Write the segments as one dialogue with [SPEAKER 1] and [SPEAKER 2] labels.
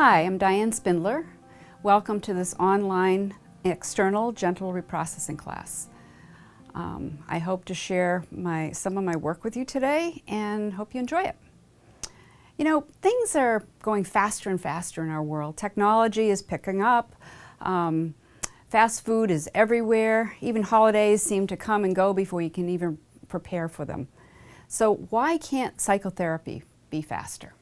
[SPEAKER 1] Hi, I'm Diane Spindler. Welcome to this online external gentle reprocessing class. I hope to share some of my work with you today and hope you enjoy it. You know, things are going faster and faster in our world. Technology is picking up. Fast food is everywhere. Even holidays seem to come and go before you can even prepare for them. So why can't psychotherapy be faster?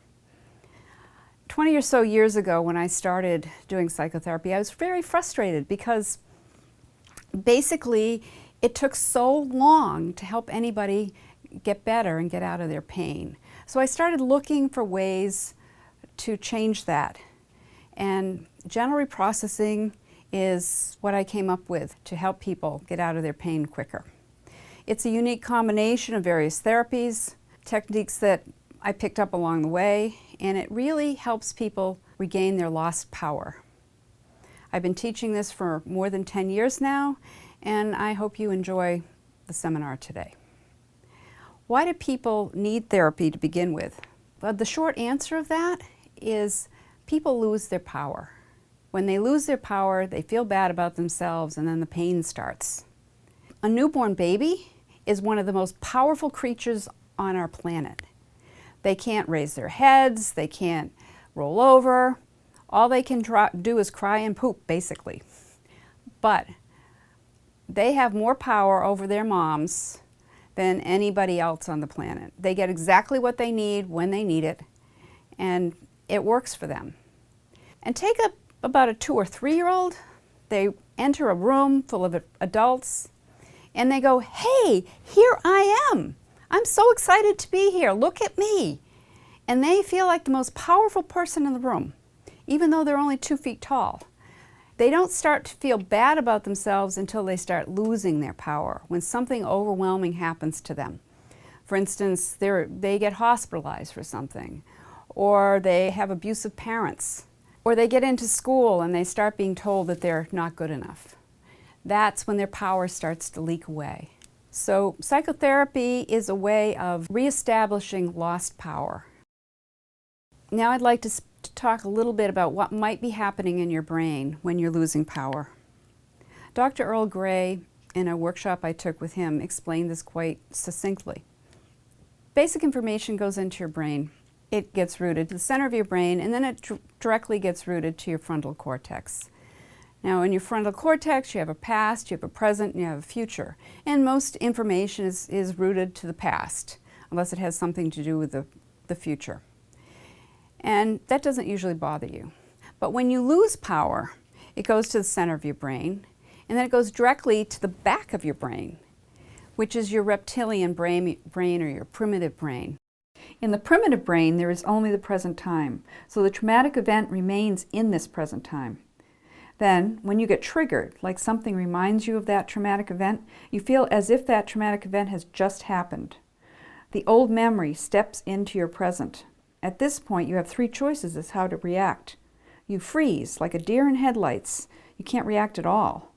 [SPEAKER 1] 20 or so years ago when I started doing psychotherapy, I was very frustrated because basically it took so long to help anybody get better and get out of their pain. So I started looking for ways to change that. And gentle reprocessing is what I came up with to help people get out of their pain quicker. It's a unique combination of various therapies, techniques that I picked up along the way, and it really helps people regain their lost power. I've been teaching this for more than 10 years now, and I hope you enjoy the seminar today. Why do people need therapy to begin with? Well, the short answer of that is people lose their power. When they lose their power, they feel bad about themselves, and then the pain starts. A newborn baby is one of the most powerful creatures on our planet. They can't raise their heads, they can't roll over. All they can do is cry and poop, basically. But they have more power over their moms than anybody else on the planet. They get exactly what they need when they need it, and it works for them. And take about a 2 or 3-year-old, they enter a room full of adults, and they go, "Hey, here I am. I'm so excited to be here. Look at me." And they feel like the most powerful person in the room, even though they're only 2 feet tall. They don't start to feel bad about themselves until they start losing their power, when something overwhelming happens to them. For instance, they get hospitalized for something, or they have abusive parents, or they get into school and they start being told that they're not good enough. That's when their power starts to leak away. So psychotherapy is a way of reestablishing lost power. Now I'd like to talk a little bit about what might be happening in your brain when you're losing power. Dr. Earl Gray, in a workshop I took with him, explained this quite succinctly. Basic information goes into your brain. It gets routed to the center of your brain, and then it directly gets routed to your frontal cortex. Now, in your frontal cortex, you have a past, you have a present, and you have a future. And most information is rooted to the past, unless it has something to do with the future. And that doesn't usually bother you. But when you lose power, it goes to the center of your brain, and then it goes directly to the back of your brain, which is your reptilian brain or your primitive brain. In the primitive brain, there is only the present time, so the traumatic event remains in this present time. Then, when you get triggered, like something reminds you of that traumatic event, you feel as if that traumatic event has just happened. The old memory steps into your present. At this point, you have 3 choices as how to react. You freeze, like a deer in headlights. You can't react at all.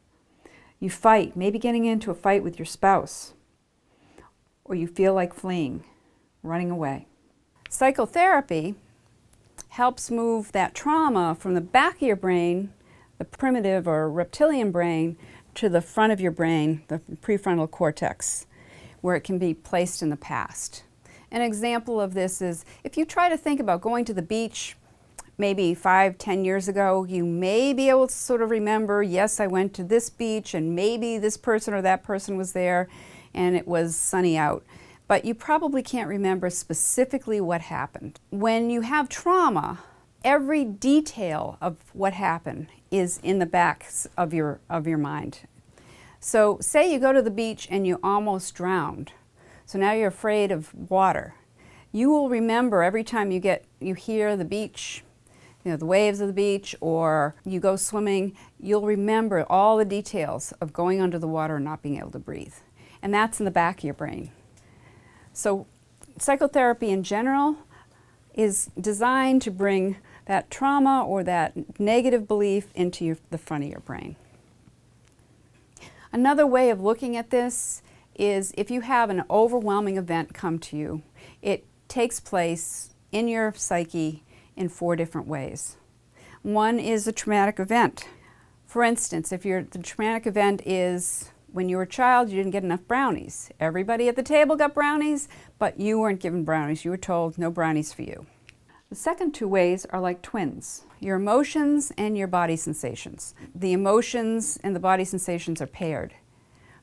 [SPEAKER 1] You fight, maybe getting into a fight with your spouse. Or you feel like fleeing, running away. Psychotherapy helps move that trauma from the back of your brain, the primitive or reptilian brain, to the front of your brain, the prefrontal cortex, where it can be placed in the past. An example of this is if you try to think about going to the beach maybe 5-10 years ago, you may be able to sort of remember, yes, I went to this beach and maybe this person or that person was there and it was sunny out. But you probably can't remember specifically what happened. When you have trauma, every detail of what happened is in the back of your mind. So say you go to the beach and you almost drowned. So now you're afraid of water. You will remember every time you hear the beach, the waves of the beach, or you go swimming, you'll remember all the details of going under the water and not being able to breathe. And that's in the back of your brain. So psychotherapy in general is designed to bring that trauma or that negative belief into the front of your brain. Another way of looking at this is if you have an overwhelming event come to you, it takes place in your psyche in 4 different ways. One is a traumatic event. For instance, if the traumatic event is when you were a child, you didn't get enough brownies. Everybody at the table got brownies, but you weren't given brownies. You were told no brownies for you. The second two ways are like twins, your emotions and your body sensations. The emotions and the body sensations are paired.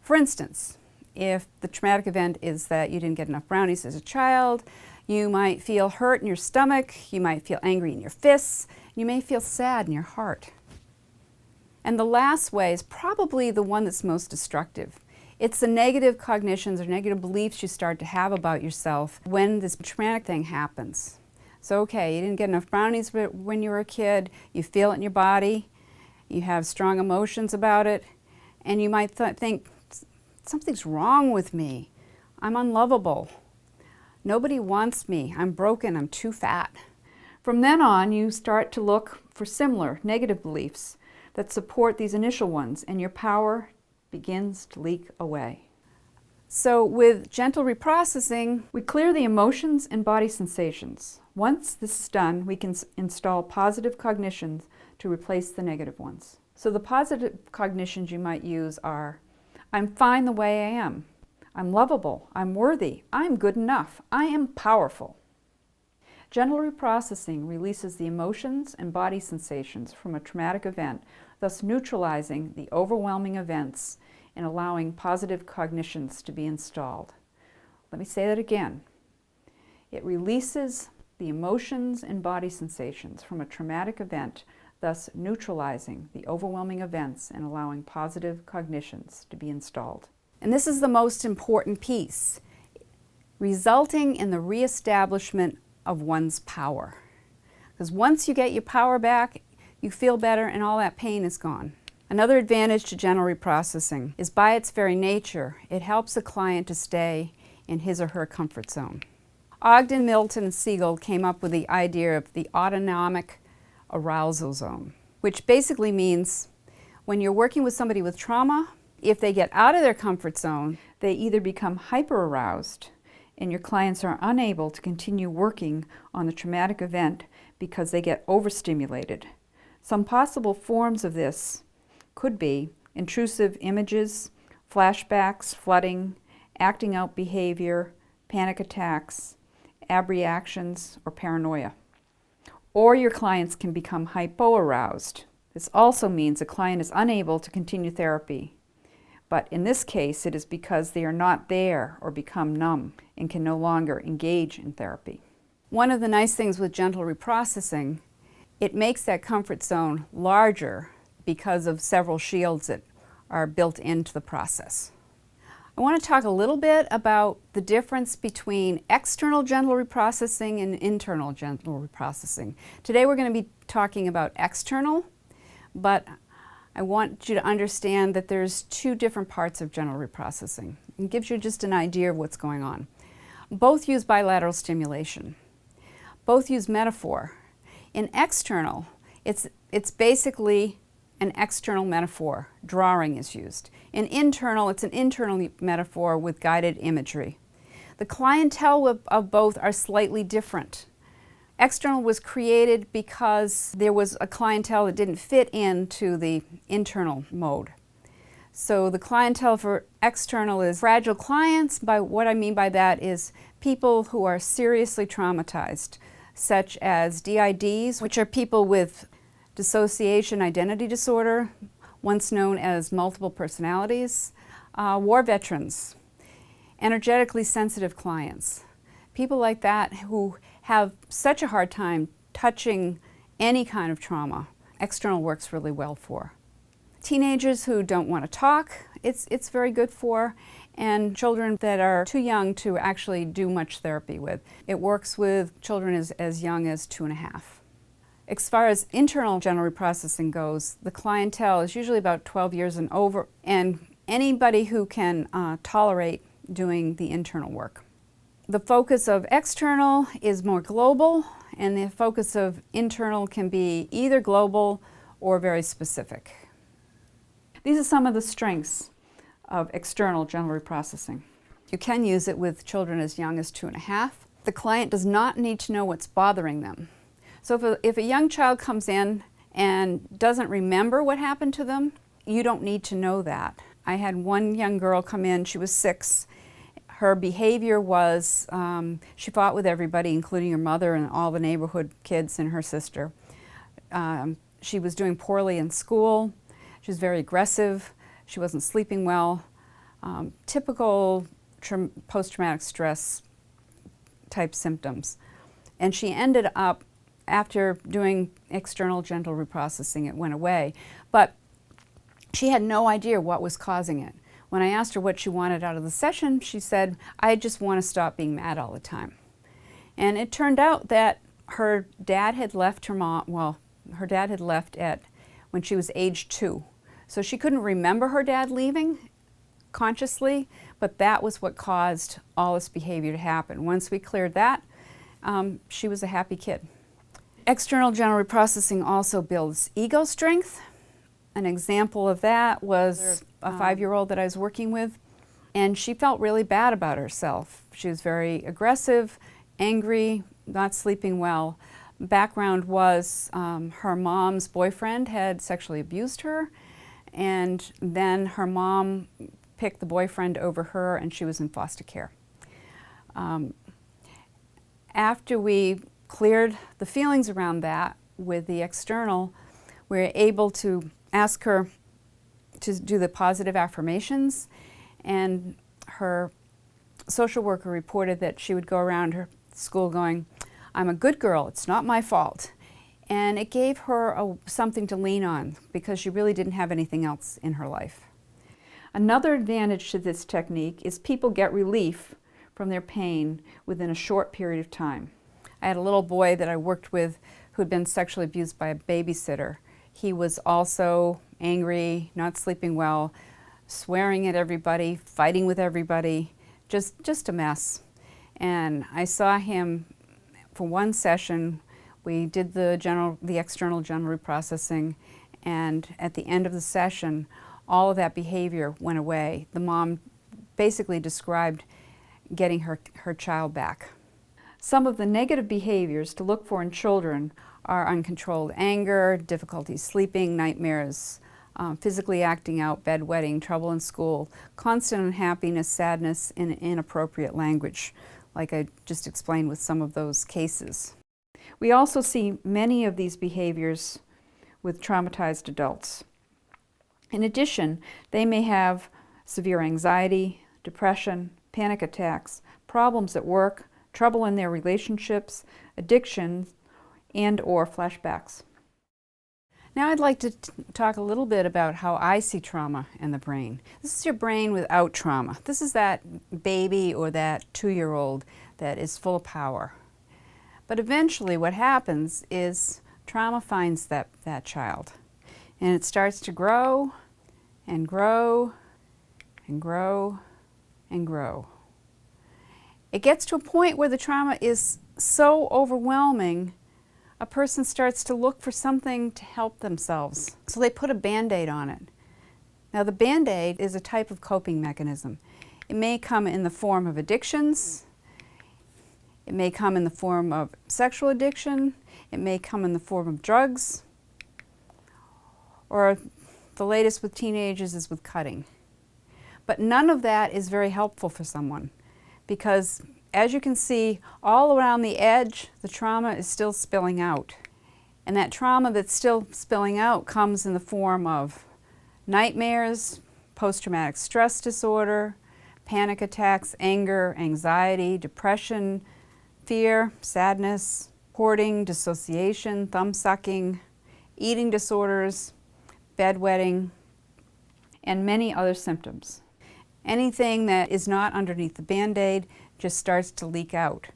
[SPEAKER 1] For instance, if the traumatic event is that you didn't get enough brownies as a child, you might feel hurt in your stomach, you might feel angry in your fists, you may feel sad in your heart. And the last way is probably the one that's most destructive. It's the negative cognitions or negative beliefs you start to have about yourself when this traumatic thing happens. So, okay, you didn't get enough brownies when you were a kid, you feel it in your body, you have strong emotions about it, and you might think, something's wrong with me. I'm unlovable. Nobody wants me. I'm broken. I'm too fat. From then on, you start to look for similar negative beliefs that support these initial ones, and your power begins to leak away. So with gentle reprocessing, we clear the emotions and body sensations. Once this is done, we can install positive cognitions to replace the negative ones. So the positive cognitions you might use are, I'm fine the way I am. I'm lovable. I'm worthy. I'm good enough. I am powerful. Gentle reprocessing releases the emotions and body sensations from a traumatic event, thus neutralizing the overwhelming events and allowing positive cognitions to be installed. Let me say that again. It releases the emotions and body sensations from a traumatic event, thus neutralizing the overwhelming events and allowing positive cognitions to be installed. And this is the most important piece, resulting in the reestablishment of one's power. Because once you get your power back, you feel better and all that pain is gone. Another advantage to gentle reprocessing is by its very nature, it helps the client to stay in his or her comfort zone. Ogden, Milton, and Siegel came up with the idea of the autonomic arousal zone, which basically means when you're working with somebody with trauma, if they get out of their comfort zone, they either become hyper-aroused and your clients are unable to continue working on the traumatic event because they get overstimulated. Some possible forms of this could be intrusive images, flashbacks, flooding, acting out behavior, panic attacks, abreactions, or paranoia. Or your clients can become hypoaroused. This also means a client is unable to continue therapy. But in this case, it is because they are not there or become numb and can no longer engage in therapy. One of the nice things with gentle reprocessing, it makes that comfort zone larger because of several shields that are built into the process. I want to talk a little bit about the difference between external gentle reprocessing and internal gentle reprocessing. Today we're going to be talking about external, but I want you to understand that there's two different parts of gentle reprocessing. It gives you just an idea of what's going on. Both use bilateral stimulation. Both use metaphor. In external, it's basically an external metaphor. Drawing is used. In internal, it's an internal metaphor with guided imagery. The clientele of both are slightly different. External was created because there was a clientele that didn't fit into the internal mode. So the clientele for external is fragile clients. By what I mean by that is people who are seriously traumatized, such as DIDs, which are people with dissociation identity disorder, once known as multiple personalities, war veterans, energetically sensitive clients, people like that who have such a hard time touching any kind of trauma. External works really well for. Teenagers who don't want to talk, it's very good for, and children that are too young to actually do much therapy with. It works with children as young as 2.5. As far as internal gentle reprocessing goes, the clientele is usually about 12 years and over, and anybody who can tolerate doing the internal work. The focus of external is more global, and the focus of internal can be either global or very specific. These are some of the strengths of external gentle reprocessing. You can use it with children as young as 2.5. The client does not need to know what's bothering them. So if a young child comes in and doesn't remember what happened to them, you don't need to know that. I had one young girl come in, she was 6. Her behavior was, she fought with everybody, including her mother and all the neighborhood kids and her sister. She was doing poorly in school. She was very aggressive. She wasn't sleeping well. Typical post-traumatic stress type symptoms. And she ended up, after doing external genital reprocessing, it went away. But she had no idea what was causing it. When I asked her what she wanted out of the session, she said, "I just want to stop being mad all the time." And it turned out that her dad had left her mom, well, her dad had left when she was age 2. So she couldn't remember her dad leaving consciously, but that was what caused all this behavior to happen. Once we cleared that, she was a happy kid. External genital reprocessing also builds ego strength. An example of that was a 5-year-old that I was working with, and she felt really bad about herself. She was very aggressive, angry, not sleeping well. Background was her mom's boyfriend had sexually abused her, and then her mom picked the boyfriend over her, and she was in foster care. After we cleared the feelings around that with the external, we were able to ask her to do the positive affirmations, and her social worker reported that she would go around her school going, "I'm a good girl, it's not my fault." And it gave her something to lean on because she really didn't have anything else in her life. Another advantage to this technique is people get relief from their pain within a short period of time. I had a little boy that I worked with who had been sexually abused by a babysitter. He was also angry, not sleeping well, swearing at everybody, fighting with everybody, just a mess. And I saw him for one session. We did the external genital reprocessing, and at the end of the session, all of that behavior went away. The mom basically described getting her child back. Some of the negative behaviors to look for in children are uncontrolled anger, difficulty sleeping, nightmares, physically acting out, bedwetting, trouble in school, constant unhappiness, sadness, and inappropriate language, like I just explained with some of those cases. We also see many of these behaviors with traumatized adults. In addition, they may have severe anxiety, depression, panic attacks, problems at work, trouble in their relationships, addictions, and/or flashbacks. Now I'd like to talk a little bit about how I see trauma in the brain. This is your brain without trauma. This is that baby or that 2-year-old that is full of power. But eventually what happens is trauma finds that child, and it starts to grow and grow and grow and grow. It gets to a point where the trauma is so overwhelming, a person starts to look for something to help themselves. So they put a Band-Aid on it. Now the Band-Aid is a type of coping mechanism. It may come in the form of addictions. It may come in the form of sexual addiction. It may come in the form of drugs. Or the latest with teenagers is with cutting. But none of that is very helpful for someone, because as you can see, all around the edge, the trauma is still spilling out. And that trauma that's still spilling out comes in the form of nightmares, post-traumatic stress disorder, panic attacks, anger, anxiety, depression, fear, sadness, hoarding, dissociation, thumb-sucking, eating disorders, bedwetting, and many other symptoms. Anything that is not underneath the Band-Aid just starts to leak out.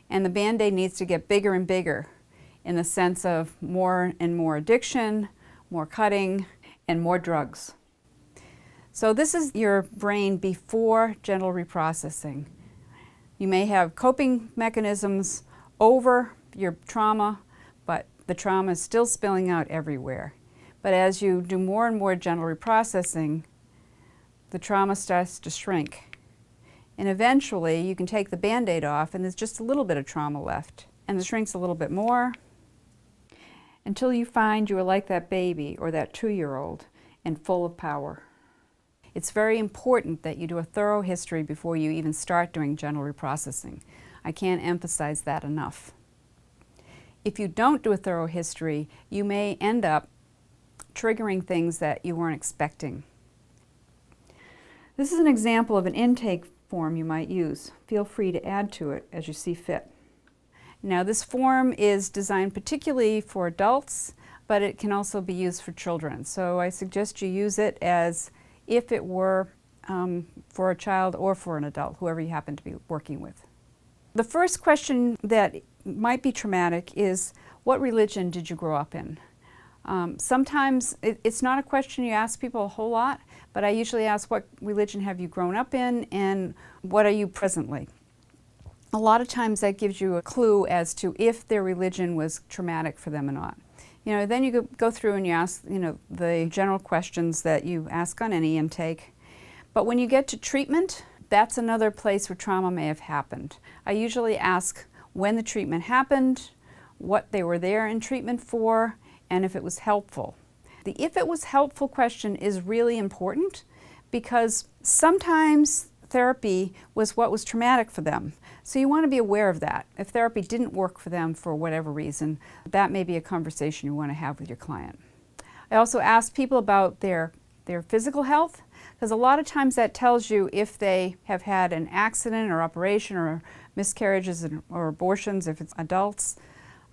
[SPEAKER 1] And the Band-Aid needs to get bigger and bigger in the sense of more and more addiction, more cutting, and more drugs. So this is your brain before genital reprocessing. You may have coping mechanisms over your trauma, but the trauma is still spilling out everywhere. But as you do more and more genital reprocessing, the trauma starts to shrink. And eventually you can take the Band-Aid off and there's just a little bit of trauma left. And it shrinks a little bit more. until you find you are like that baby or that 2-year-old and full of power. It's very important that you do a thorough history before you even start doing gentle reprocessing. I can't emphasize that enough. If you don't do a thorough history, you may end up triggering things that you weren't expecting. This is an example of an intake form you might use. Feel free to add to it as you see fit. Now, this form is designed particularly for adults, but it can also be used for children. So I suggest you use it as if it were for a child or for an adult, whoever you happen to be working with. The first question that might be traumatic is, what religion did you grow up in? Sometimes it's not a question you ask people a whole lot, but I usually ask, what religion have you grown up in and what are you presently? A lot of times that gives you a clue as to if their religion was traumatic for them or not. Then you go through and you ask, the general questions that you ask on any intake. But when you get to treatment, that's another place where trauma may have happened. I usually ask when the treatment happened, what they were there in treatment for, and if it was helpful. The if it was helpful question is really important because sometimes therapy was what was traumatic for them. So you want to be aware of that. If therapy didn't work for them for whatever reason, that may be a conversation you want to have with your client. I also ask people about their physical health, because a lot of times that tells you if they have had an accident or operation or miscarriages or abortions, if it's adults,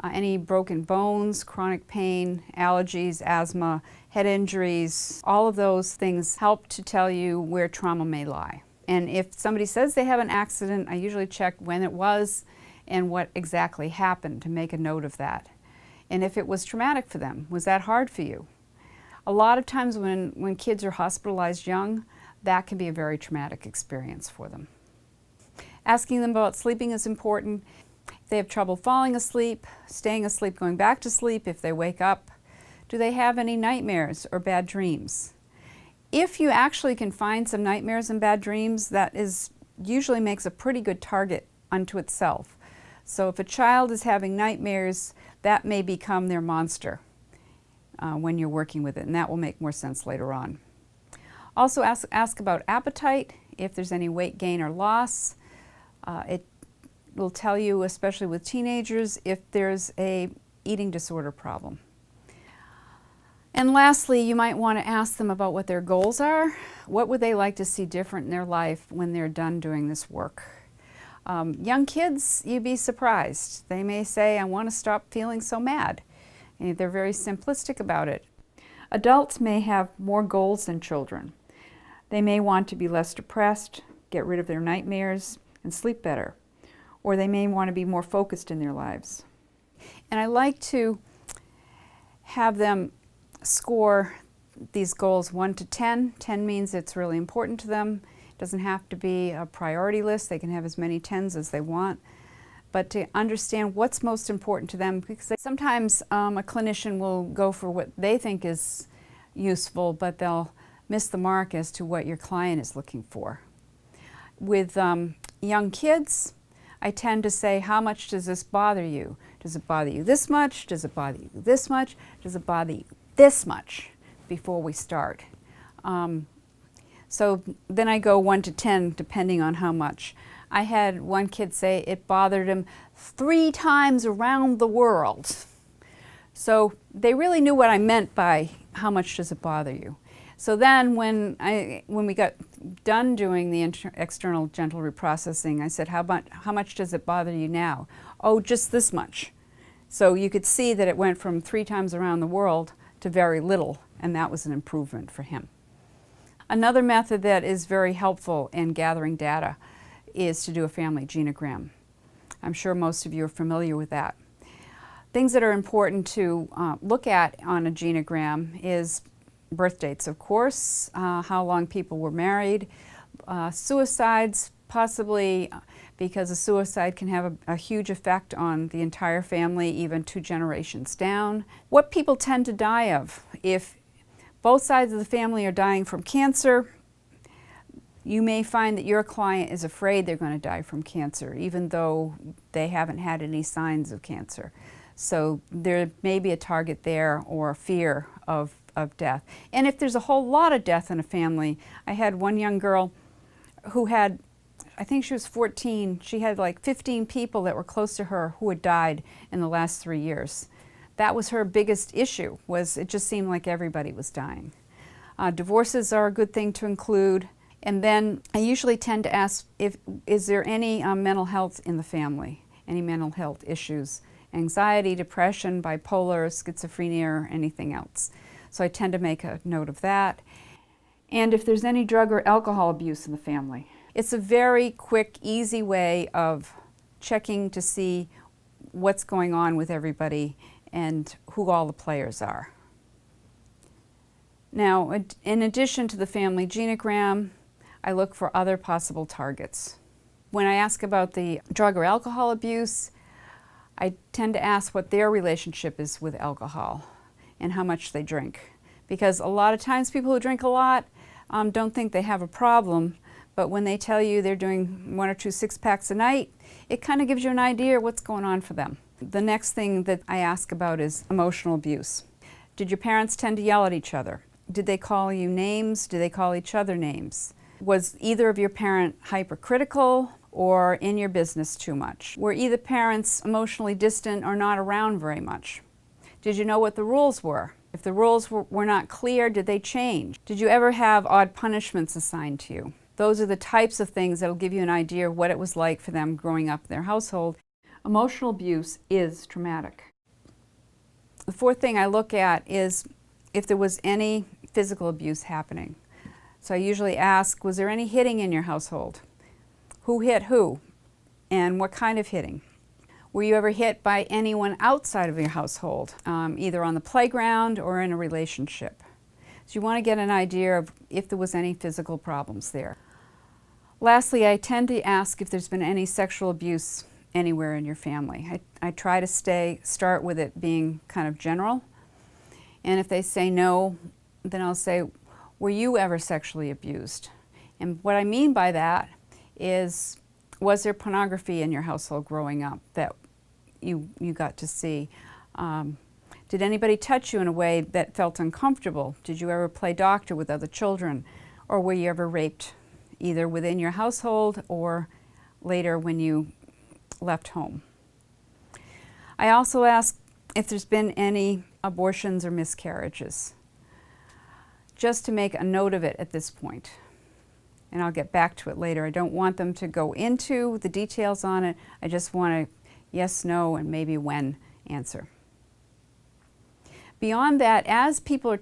[SPEAKER 1] any broken bones, chronic pain, allergies, asthma, head injuries. All of those things help to tell you where trauma may lie. And if somebody says they have an accident, I usually check when it was and what exactly happened to make a note of that. And if it was traumatic for them, was that hard for you? A lot of times when kids are hospitalized young, that can be a very traumatic experience for them. Asking them about sleeping is important. If they have trouble falling asleep, staying asleep, going back to sleep, if they wake up, do they have any nightmares or bad dreams? If you actually can find some nightmares and bad dreams, that usually makes a pretty good target unto itself. So if a child is having nightmares, that may become their monster when you're working with it, and that will make more sense later on. Also ask about appetite, if there's any weight gain or loss. It will tell you, especially with teenagers, if there's a eating disorder problem. And lastly, you might want to ask them about what their goals are. What would they like to see different in their life when they're done doing this work? Young kids, you'd be surprised. They may say, I want to stop feeling so mad. And they're very simplistic about it. Adults may have more goals than children. They may want to be less depressed, get rid of their nightmares, and sleep better. Or they may want to be more focused in their lives. And I like to have them score these goals 1 to 10. 10 means it's really important to them. It doesn't have to be a priority list. They can have as many 10s as they want. But to understand what's most important to them, because sometimes a clinician will go for what they think is useful, but they'll miss the mark as to what your client is looking for. With young kids, I tend to say, how much does this bother you? Does it bother you this much? Does it bother you this much? Does it bother you this much before we start? So then I go 1 to 10 depending on how much. I had one kid say it bothered him 3 times around the world. So they really knew what I meant by how much does it bother you. So then when we got done doing the external gentle reprocessing, I said, how much does it bother you now? Oh, just this much. So you could see that it went from 3 times around the world to very little, and that was an improvement for him. Another method that is very helpful in gathering data is to do a family genogram. I'm sure most of you are familiar with that. Things that are important to look at on a genogram is birth dates, of course, how long people were married, suicides, possibly because a suicide can have a huge effect on the entire family, even 2 generations down. What people tend to die of. If both sides of the family are dying from cancer, you may find that your client is afraid they're going to die from cancer, even though they haven't had any signs of cancer. So there may be a target there or a fear of death. And if there's a whole lot of death in a family, I had one young girl who had, I think she was 14, she had like 15 people that were close to her who had died in the last 3 years. That was her biggest issue, was it just seemed like everybody was dying. Divorces are a good thing to include. And then I usually tend to ask, is there any mental health in the family? Any mental health issues? Anxiety, depression, bipolar, schizophrenia, or anything else. So I tend to make a note of that. And if there's any drug or alcohol abuse in the family. It's a very quick, easy way of checking to see what's going on with everybody and who all the players are. Now, in addition to the family genogram, I look for other possible targets. When I ask about the drug or alcohol abuse, I tend to ask what their relationship is with alcohol and how much they drink. Because a lot of times people who drink a lot don't think they have a problem, but when they tell you they're doing 1 or 2 six-packs a night, it kind of gives you an idea of what's going on for them. The next thing that I ask about is emotional abuse. Did your parents tend to yell at each other? Did they call you names? Did they call each other names? Was either of your parents hypercritical or in your business too much? Were either parents emotionally distant or not around very much? Did you know what the rules were? If the rules were not clear, did they change? Did you ever have odd punishments assigned to you? Those are the types of things that will give you an idea of what it was like for them growing up in their household. Emotional abuse is traumatic. The fourth thing I look at is if there was any physical abuse happening. So I usually ask, was there any hitting in your household? Who hit who? And what kind of hitting? Were you ever hit by anyone outside of your household, either on the playground or in a relationship? So you want to get an idea of if there was any physical problems there. Lastly, I tend to ask if there's been any sexual abuse anywhere in your family. I try to start with it being kind of general. And if they say no, then I'll say, were you ever sexually abused? And what I mean by that is, was there pornography in your household growing up that you got to see? Did anybody touch you in a way that felt uncomfortable? Did you ever play doctor with other children? Or were you ever raped, either within your household or later when you left home? I also ask if there's been any abortions or miscarriages, just to make a note of it at this point. And I'll get back to it later. I don't want them to go into the details on it. I just want a yes, no, and maybe when answer. Beyond that, as people are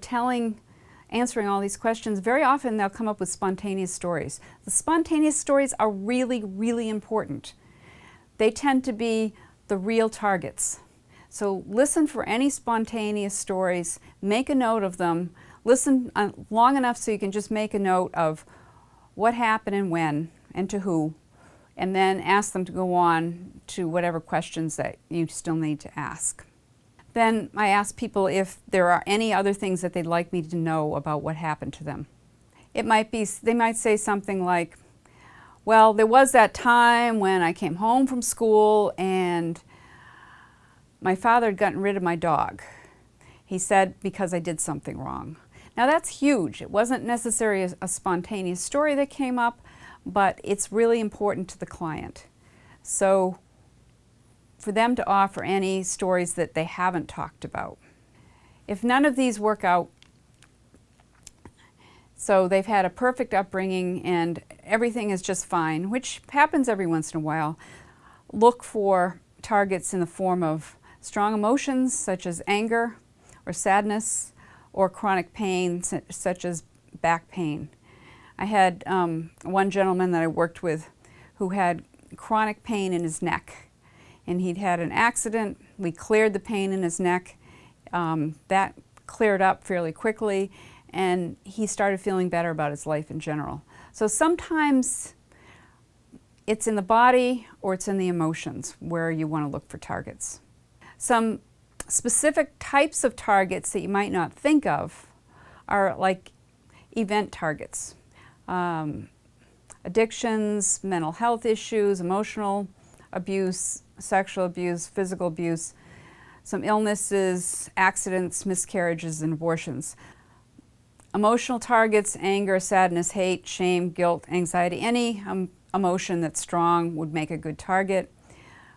[SPEAKER 1] answering all these questions, very often they'll come up with spontaneous stories. The spontaneous stories are really, really important. They tend to be the real targets. So listen for any spontaneous stories, make a note of them, listen long enough so you can just make a note of what happened and when and to who, and then ask them to go on to whatever questions that you still need to ask. Then I ask people if there are any other things that they'd like me to know about what happened to them. It might be, they might say something like, well, there was that time when I came home from school and my father had gotten rid of my dog. He said because I did something wrong. Now that's huge. It wasn't necessarily a spontaneous story that came up, but it's really important to the client. So for them to offer any stories that they haven't talked about. If none of these work out, so they've had a perfect upbringing and everything is just fine, which happens every once in a while, look for targets in the form of strong emotions such as anger or sadness, or chronic pain such as back pain. I had one gentleman that I worked with who had chronic pain in his neck, and he'd had an accident. We cleared the pain in his neck. That cleared up fairly quickly, and he started feeling better about his life in general. So sometimes it's in the body or it's in the emotions where you want to look for targets. Some specific types of targets that you might not think of are like event targets. Addictions, mental health issues, emotional abuse, sexual abuse, physical abuse. some illnesses, accidents, miscarriages, and abortions. Emotional targets: anger, sadness, hate, shame, guilt, anxiety. Any emotion that's strong would make a good target.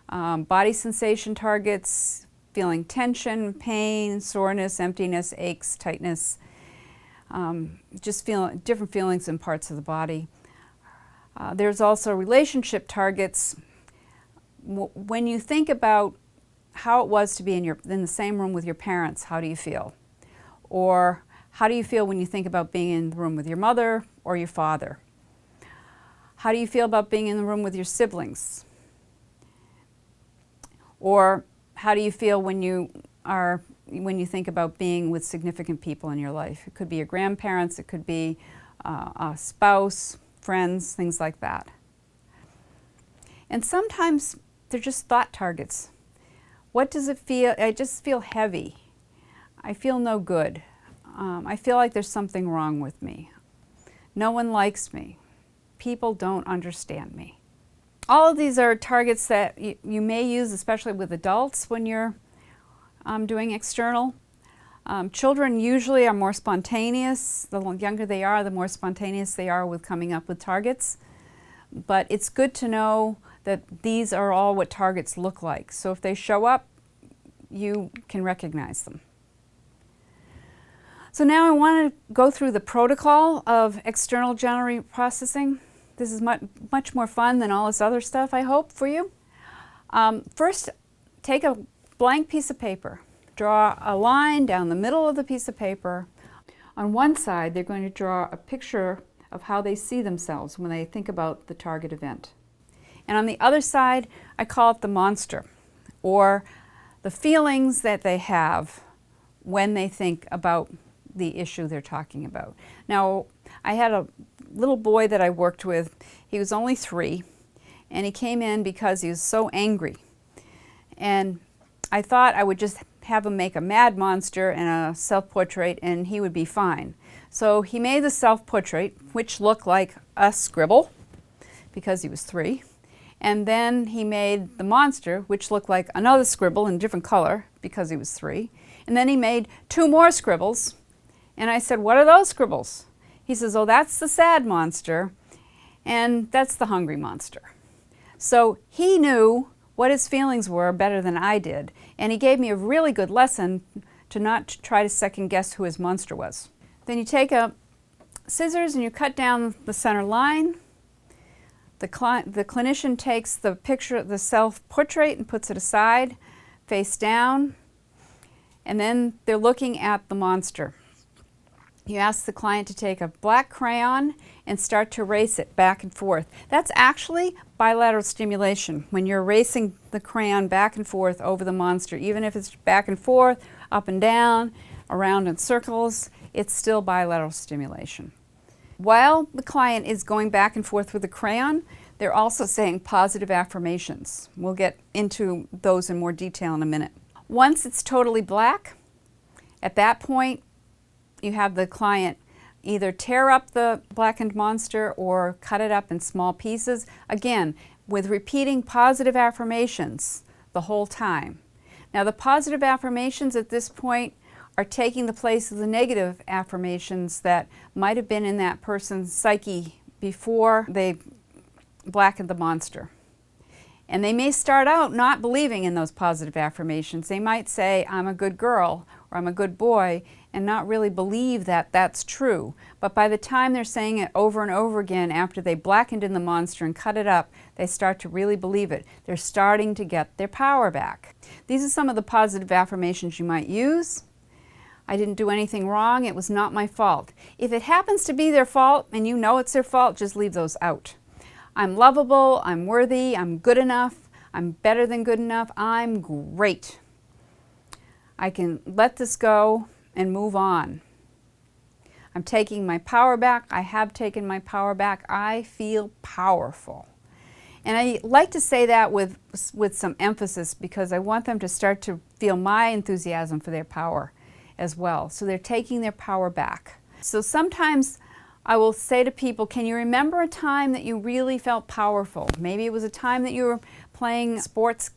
[SPEAKER 1] Body sensation targets: feeling tension, pain, soreness, emptiness, aches, tightness, just feeling different feelings in parts of the body. There's also relationship targets. When you think about how it was to be in the same room with your parents, how do you feel? Or how do you feel when you think about being in the room with your mother or your father? How do you feel about being in the room with your siblings? Or how do you feel when you think about being with significant people in your life? It could be your grandparents, it could be a spouse, friends, things like that. And sometimes they're just thought targets. What does it feel? I just feel heavy. I feel no good. I feel like there's something wrong with me. No one likes me. People don't understand me. All of these are targets that you may use, especially with adults when you're doing external. Children usually are more spontaneous. The younger they are, the more spontaneous they are with coming up with targets. But it's good to know that these are all what targets look like. So if they show up, you can recognize them. So now I want to go through the protocol of external general reprocessing. This is much more fun than all this other stuff, I hope, for you. First, take a blank piece of paper. Draw a line down the middle of the piece of paper. On one side, they're going to draw a picture of how they see themselves when they think about the target event. And on the other side, I call it the monster, or the feelings that they have when they think about the issue they're talking about. Now, I had a little boy that I worked with. He was only 3, and he came in because he was so angry. And I thought I would just have him make a mad monster and a self-portrait, and he would be fine. So he made the self-portrait, which looked like a scribble, because he was 3. And then he made the monster, which looked like another scribble in a different color, because he was 3. And then he made 2 more scribbles. And I said, "What are those scribbles?" He says, "Oh, that's the sad monster, and that's the hungry monster." So he knew what his feelings were better than I did, and he gave me a really good lesson to not try to second guess who his monster was. Then you take a scissors and you cut down the center line. The clinician takes the picture, the self-portrait, and puts it aside, face down, and then they're looking at the monster. You ask the client to take a black crayon and start to erase it back and forth. That's actually bilateral stimulation. When you're erasing the crayon back and forth over the monster, even if it's back and forth, up and down, around in circles, it's still bilateral stimulation. While the client is going back and forth with the crayon, they're also saying positive affirmations. We'll get into those in more detail in a minute. Once it's totally black, at that point, you have the client either tear up the blackened monster or cut it up in small pieces, again, with repeating positive affirmations the whole time. Now, the positive affirmations at this point are taking the place of the negative affirmations that might have been in that person's psyche before they blackened the monster. And they may start out not believing in those positive affirmations. They might say, "I'm a good girl," or "I'm a good boy," and not really believe that that's true. But by the time they're saying it over and over again after they blackened in the monster and cut it up, they start to really believe it. They're starting to get their power back. These are some of the positive affirmations you might use. I didn't do anything wrong. It was not my fault. If it happens to be their fault and you know it's their fault, just leave those out. I'm lovable, I'm worthy, I'm good enough, I'm better than good enough, I'm great. I can let this go and move on. I'm taking my power back. I have taken my power back. I feel powerful. And I like to say that with some emphasis because I want them to start to feel my enthusiasm for their power as well. So they're taking their power back. So sometimes I will say to people, can you remember a time that you really felt powerful? Maybe it was a time that you were playing sports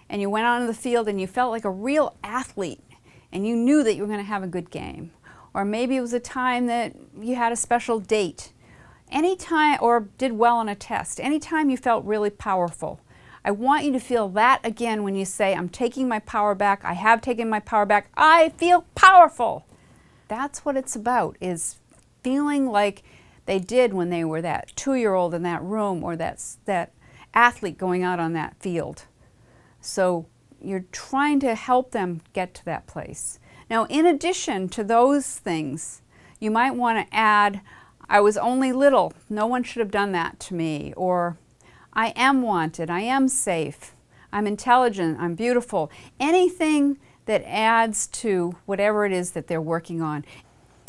[SPEAKER 1] and you went onto the field and you felt like a real athlete and you knew that you were going to have a good game. Or maybe it was a time that you had a special date. Anytime, or did well on a test, anytime you felt really powerful. I want you to feel that again when you say, I'm taking my power back, I have taken my power back, I feel powerful. That's what it's about, is feeling like they did when they were that 2-year-old in that room, or that athlete going out on that field. So you're trying to help them get to that place. Now, in addition to those things, you might want to add, I was only little, no one should have done that to me, or I am wanted, I am safe, I'm intelligent, I'm beautiful. Anything that adds to whatever it is that they're working on.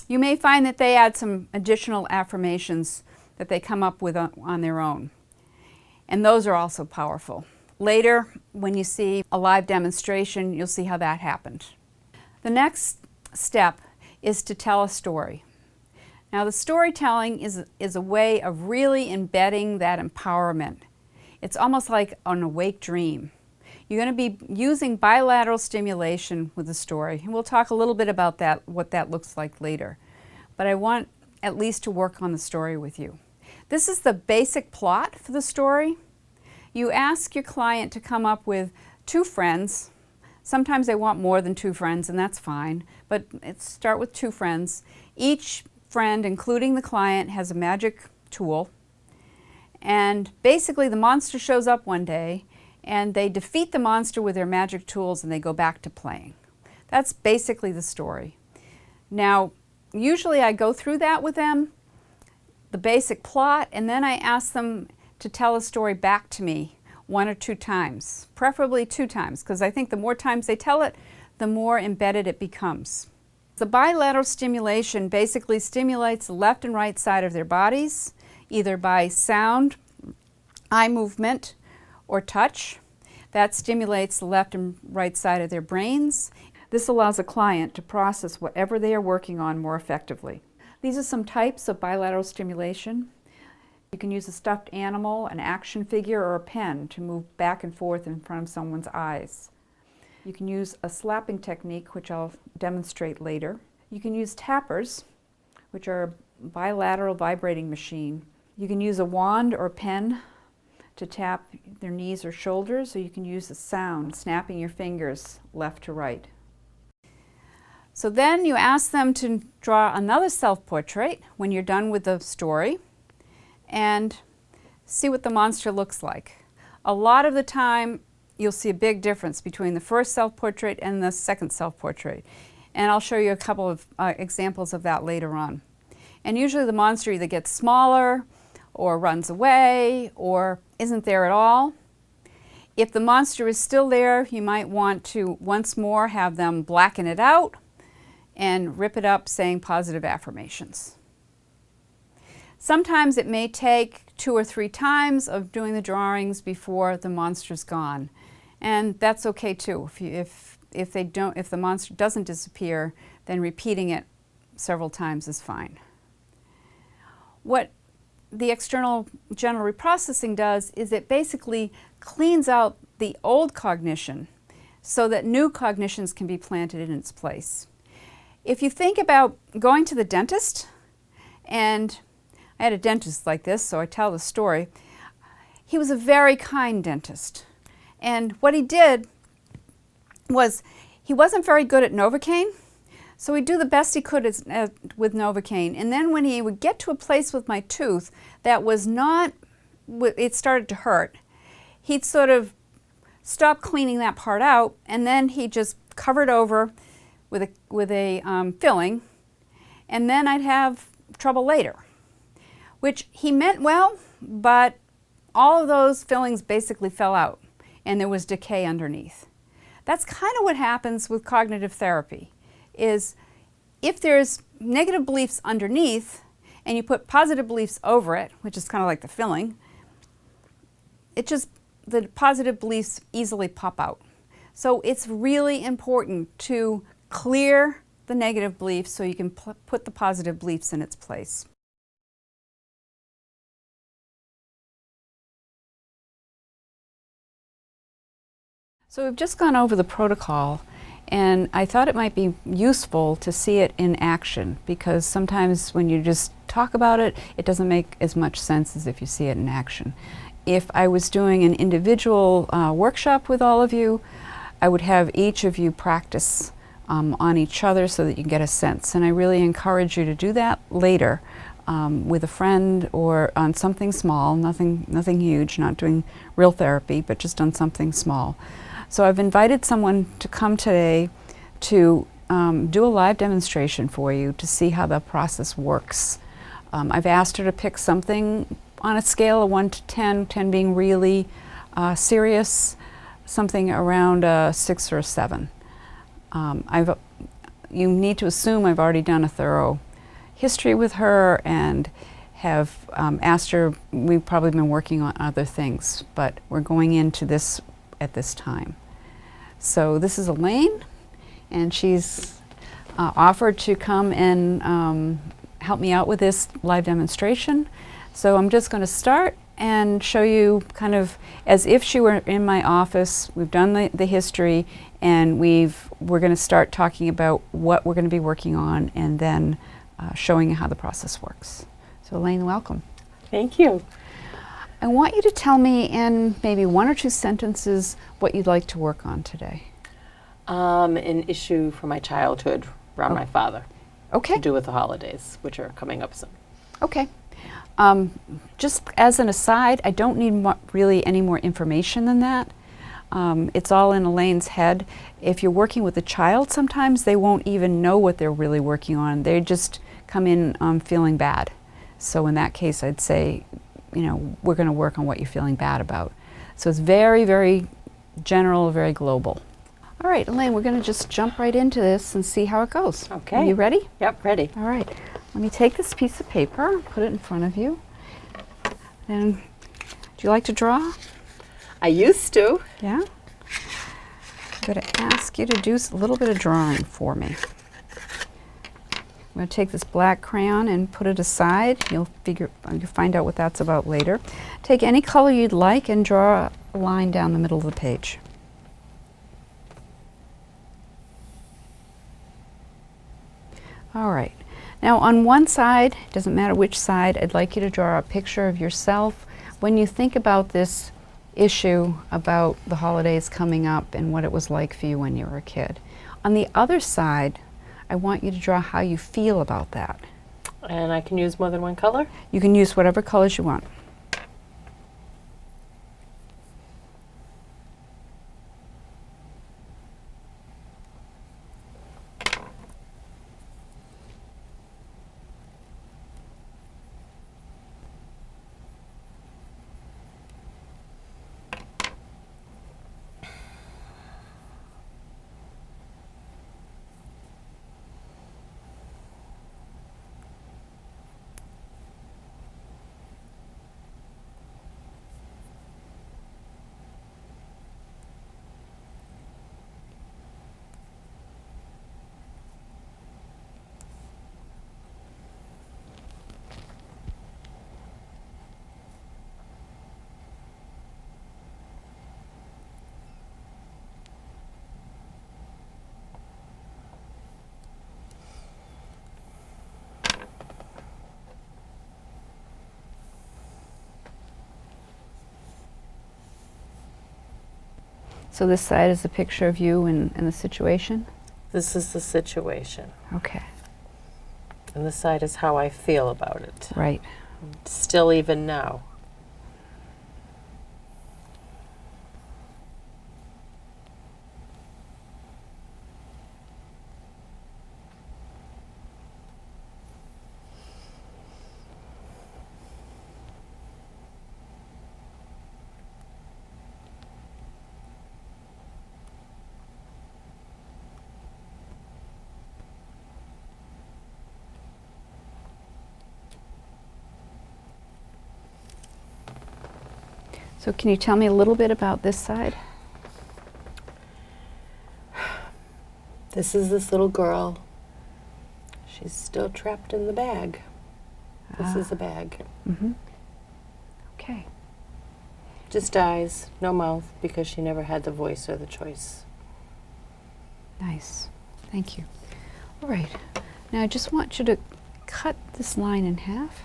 [SPEAKER 1] You may find that they add some additional affirmations that they come up with on their own. And those are also powerful. Later, when you see a live demonstration, you'll see how that happened. The next step is to tell a story. Now, the storytelling is a way of really embedding that empowerment. It's almost like an awake dream. You're going to be using bilateral stimulation with the story, and we'll talk a little bit about that, what that looks like later. But I want at least to work on the story with you. This is the basic plot for the story. You ask your client to come up with 2 friends. Sometimes they want more than 2 friends, and that's fine, but start with 2 friends. Each friend, including the client, has a magic tool. And basically the monster shows up one day and they defeat the monster with their magic tools and they go back to playing. That's basically the story. Now, usually I go through that with them, the basic plot, and then I ask them to tell a story back to me 1 or 2 times, preferably 2 times, because I think the more times they tell it, the more embedded it becomes. The bilateral stimulation basically stimulates the left and right side of their bodies, either by sound, eye movement, or touch. That stimulates the left and right side of their brains. This allows a client to process whatever they are working on more effectively. These are some types of bilateral stimulation. You can use a stuffed animal, an action figure, or a pen to move back and forth in front of someone's eyes. You can use a slapping technique, which I'll demonstrate later. You can use tappers, which are a bilateral vibrating machine. You can use a wand or pen to tap their knees or shoulders, or you can use the sound, snapping your fingers left to right. So then you ask them to draw another self-portrait when you're done with the story and see what the monster looks like. A lot of the time you'll see a big difference between the first self-portrait and the second self-portrait. And I'll show you a couple of examples of that later on. And usually the monster either gets smaller or runs away or isn't there at all. If the monster is still there, you might want to once more have them blacken it out and rip it up saying positive affirmations. Sometimes it may take 2 or 3 times of doing the drawings before the monster's gone. And that's okay too. If the monster doesn't disappear, then repeating it several times is fine. What the external general reprocessing does is it basically cleans out the old cognition so that new cognitions can be planted in its place. If you think about going to the dentist, and I had a dentist like this, so I tell the story. He was a very kind dentist. And what he did was he wasn't very good at Novocaine, so he'd do the best he could with Novocaine. And then when he would get to a place with my tooth that was not, it started to hurt, he'd sort of stop cleaning that part out, and then he just covered over with a filling, and then I'd have trouble later. Which he meant well, but all of those fillings basically fell out and there was decay underneath. That's kind of what happens with cognitive therapy, is if there's negative beliefs underneath and you put positive beliefs over it, which is kind of like the filling, the positive beliefs easily pop out. So it's really important to clear the negative beliefs so you can put the positive beliefs in its place. So we've just gone over the protocol, and I thought it might be useful to see it in action, because sometimes when you just talk about it, it doesn't make as much sense as if you see it in action. If I was doing an individual workshop with all of you, I would have each of you practice on each other so that you can get a sense. And I really encourage you to do that later with a friend or on something small, nothing huge, not doing real therapy, but just on something small. So I've invited someone to come today to do a live demonstration for you to see how the process works. I've asked her to pick something on a scale of 1 to 10, 10 being really serious, something around a 6 or a 7. You need to assume I've already done a thorough history with her and have asked her. We've probably been working on other things, but we're going into this at this time. So this is Elaine, and she's offered to come and help me out with this live demonstration. So I'm just going to start and show you kind of as if she were in my office. We've done the history, and we're going to start talking about what we're going to be working on, and then showing you how the process works. So Elaine, welcome.
[SPEAKER 2] Thank you.
[SPEAKER 1] I want you to tell me in maybe 1 or 2 sentences what you'd like to work on today.
[SPEAKER 2] An issue from my childhood around my father.
[SPEAKER 1] Okay.
[SPEAKER 2] To do with the holidays, which are coming up soon.
[SPEAKER 1] Okay. Just as an aside, I don't need really any more information than that. It's all in Elaine's head. If you're working with a child, sometimes they won't even know what they're really working on. They just come in feeling bad. So in that case, I'd say, you know, we're going to work on what you're feeling bad about. So it's very, very general, very global. All right, Elaine, we're going to just jump right into this and see how it goes.
[SPEAKER 2] Okay.
[SPEAKER 1] Are you ready?
[SPEAKER 2] Yep, ready.
[SPEAKER 1] All right. Let me take this piece of paper, put it in front of you. And do you like to draw?
[SPEAKER 2] I used to.
[SPEAKER 1] Yeah? I'm going to ask you to do a little bit of drawing for me. I'm going to take this black crayon and put it aside. You'll find out what that's about later. Take any color you'd like and draw a line down the middle of the page. All right. Now on one side, doesn't matter which side, I'd like you to draw a picture of yourself when you think about this issue about the holidays coming up and what it was like for you when you were a kid. On the other side, I want you to draw how you feel about that.
[SPEAKER 2] And I can use more than one color?
[SPEAKER 1] You can use whatever colors you want. So this side is a picture of you and the situation?
[SPEAKER 2] This is the situation.
[SPEAKER 1] Okay.
[SPEAKER 2] And this side is how I feel about it.
[SPEAKER 1] Right.
[SPEAKER 2] Still even now.
[SPEAKER 1] So can you tell me a little bit about this side?
[SPEAKER 2] This is this little girl. She's still trapped in the bag. This is a bag.
[SPEAKER 1] Mm-hmm. Okay.
[SPEAKER 2] Just eyes, no mouth, because she never had the voice or the choice.
[SPEAKER 1] Nice. Thank you. All right. Now I just want you to cut this line in half.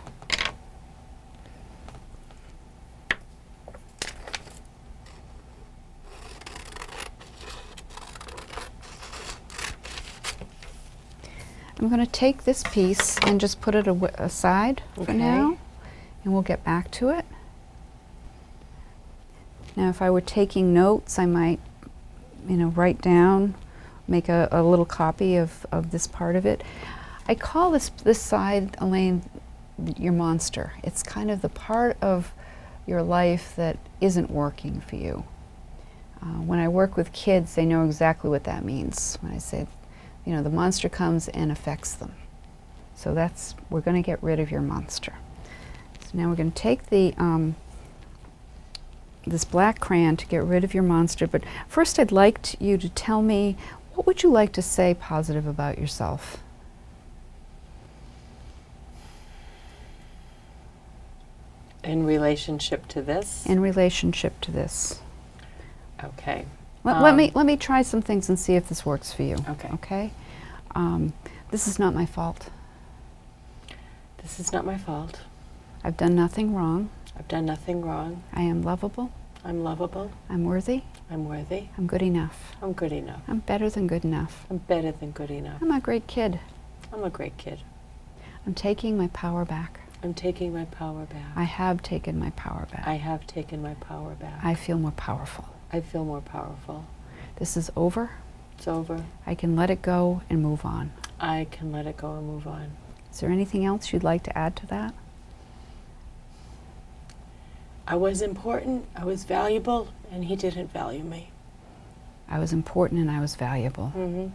[SPEAKER 1] I'm going to take this piece and just put it aside for
[SPEAKER 2] Okay.
[SPEAKER 1] now, and we'll get back to it. Now, if I were taking notes, I might, write down, make a little copy of this part of it. I call this side, Elaine, your monster. It's kind of the part of your life that isn't working for you. When I work with kids, they know exactly what that means. When I say, the monster comes and affects them. So we're going to get rid of your monster. So now we're going to take this black crayon to get rid of your monster. But first I'd like you to tell me, what would you like to say positive about yourself?
[SPEAKER 2] In relationship to this?
[SPEAKER 1] In relationship to this.
[SPEAKER 2] Okay.
[SPEAKER 1] Let me try some things and see if this works for you.
[SPEAKER 2] Okay.
[SPEAKER 1] Okay? This is not my fault.
[SPEAKER 2] This is not my fault.
[SPEAKER 1] I've done nothing wrong.
[SPEAKER 2] I've done nothing wrong.
[SPEAKER 1] I am lovable.
[SPEAKER 2] I'm lovable.
[SPEAKER 1] I'm worthy.
[SPEAKER 2] I'm worthy.
[SPEAKER 1] I'm good enough.
[SPEAKER 2] I'm good enough.
[SPEAKER 1] I'm better than good enough.
[SPEAKER 2] I'm better than good enough.
[SPEAKER 1] I'm a great kid.
[SPEAKER 2] I'm a great kid.
[SPEAKER 1] I'm taking my power back.
[SPEAKER 2] I'm taking my power back.
[SPEAKER 1] I have taken my power back.
[SPEAKER 2] I have taken my power back.
[SPEAKER 1] I feel more powerful.
[SPEAKER 2] I feel more powerful.
[SPEAKER 1] This is over.
[SPEAKER 2] It's over.
[SPEAKER 1] I can let it go and move on.
[SPEAKER 2] I can let it go and move on.
[SPEAKER 1] Is there anything else you'd like to add to that?
[SPEAKER 2] I was important, I was valuable, and he didn't value me.
[SPEAKER 1] I was important and I was valuable.
[SPEAKER 2] Mm-hmm.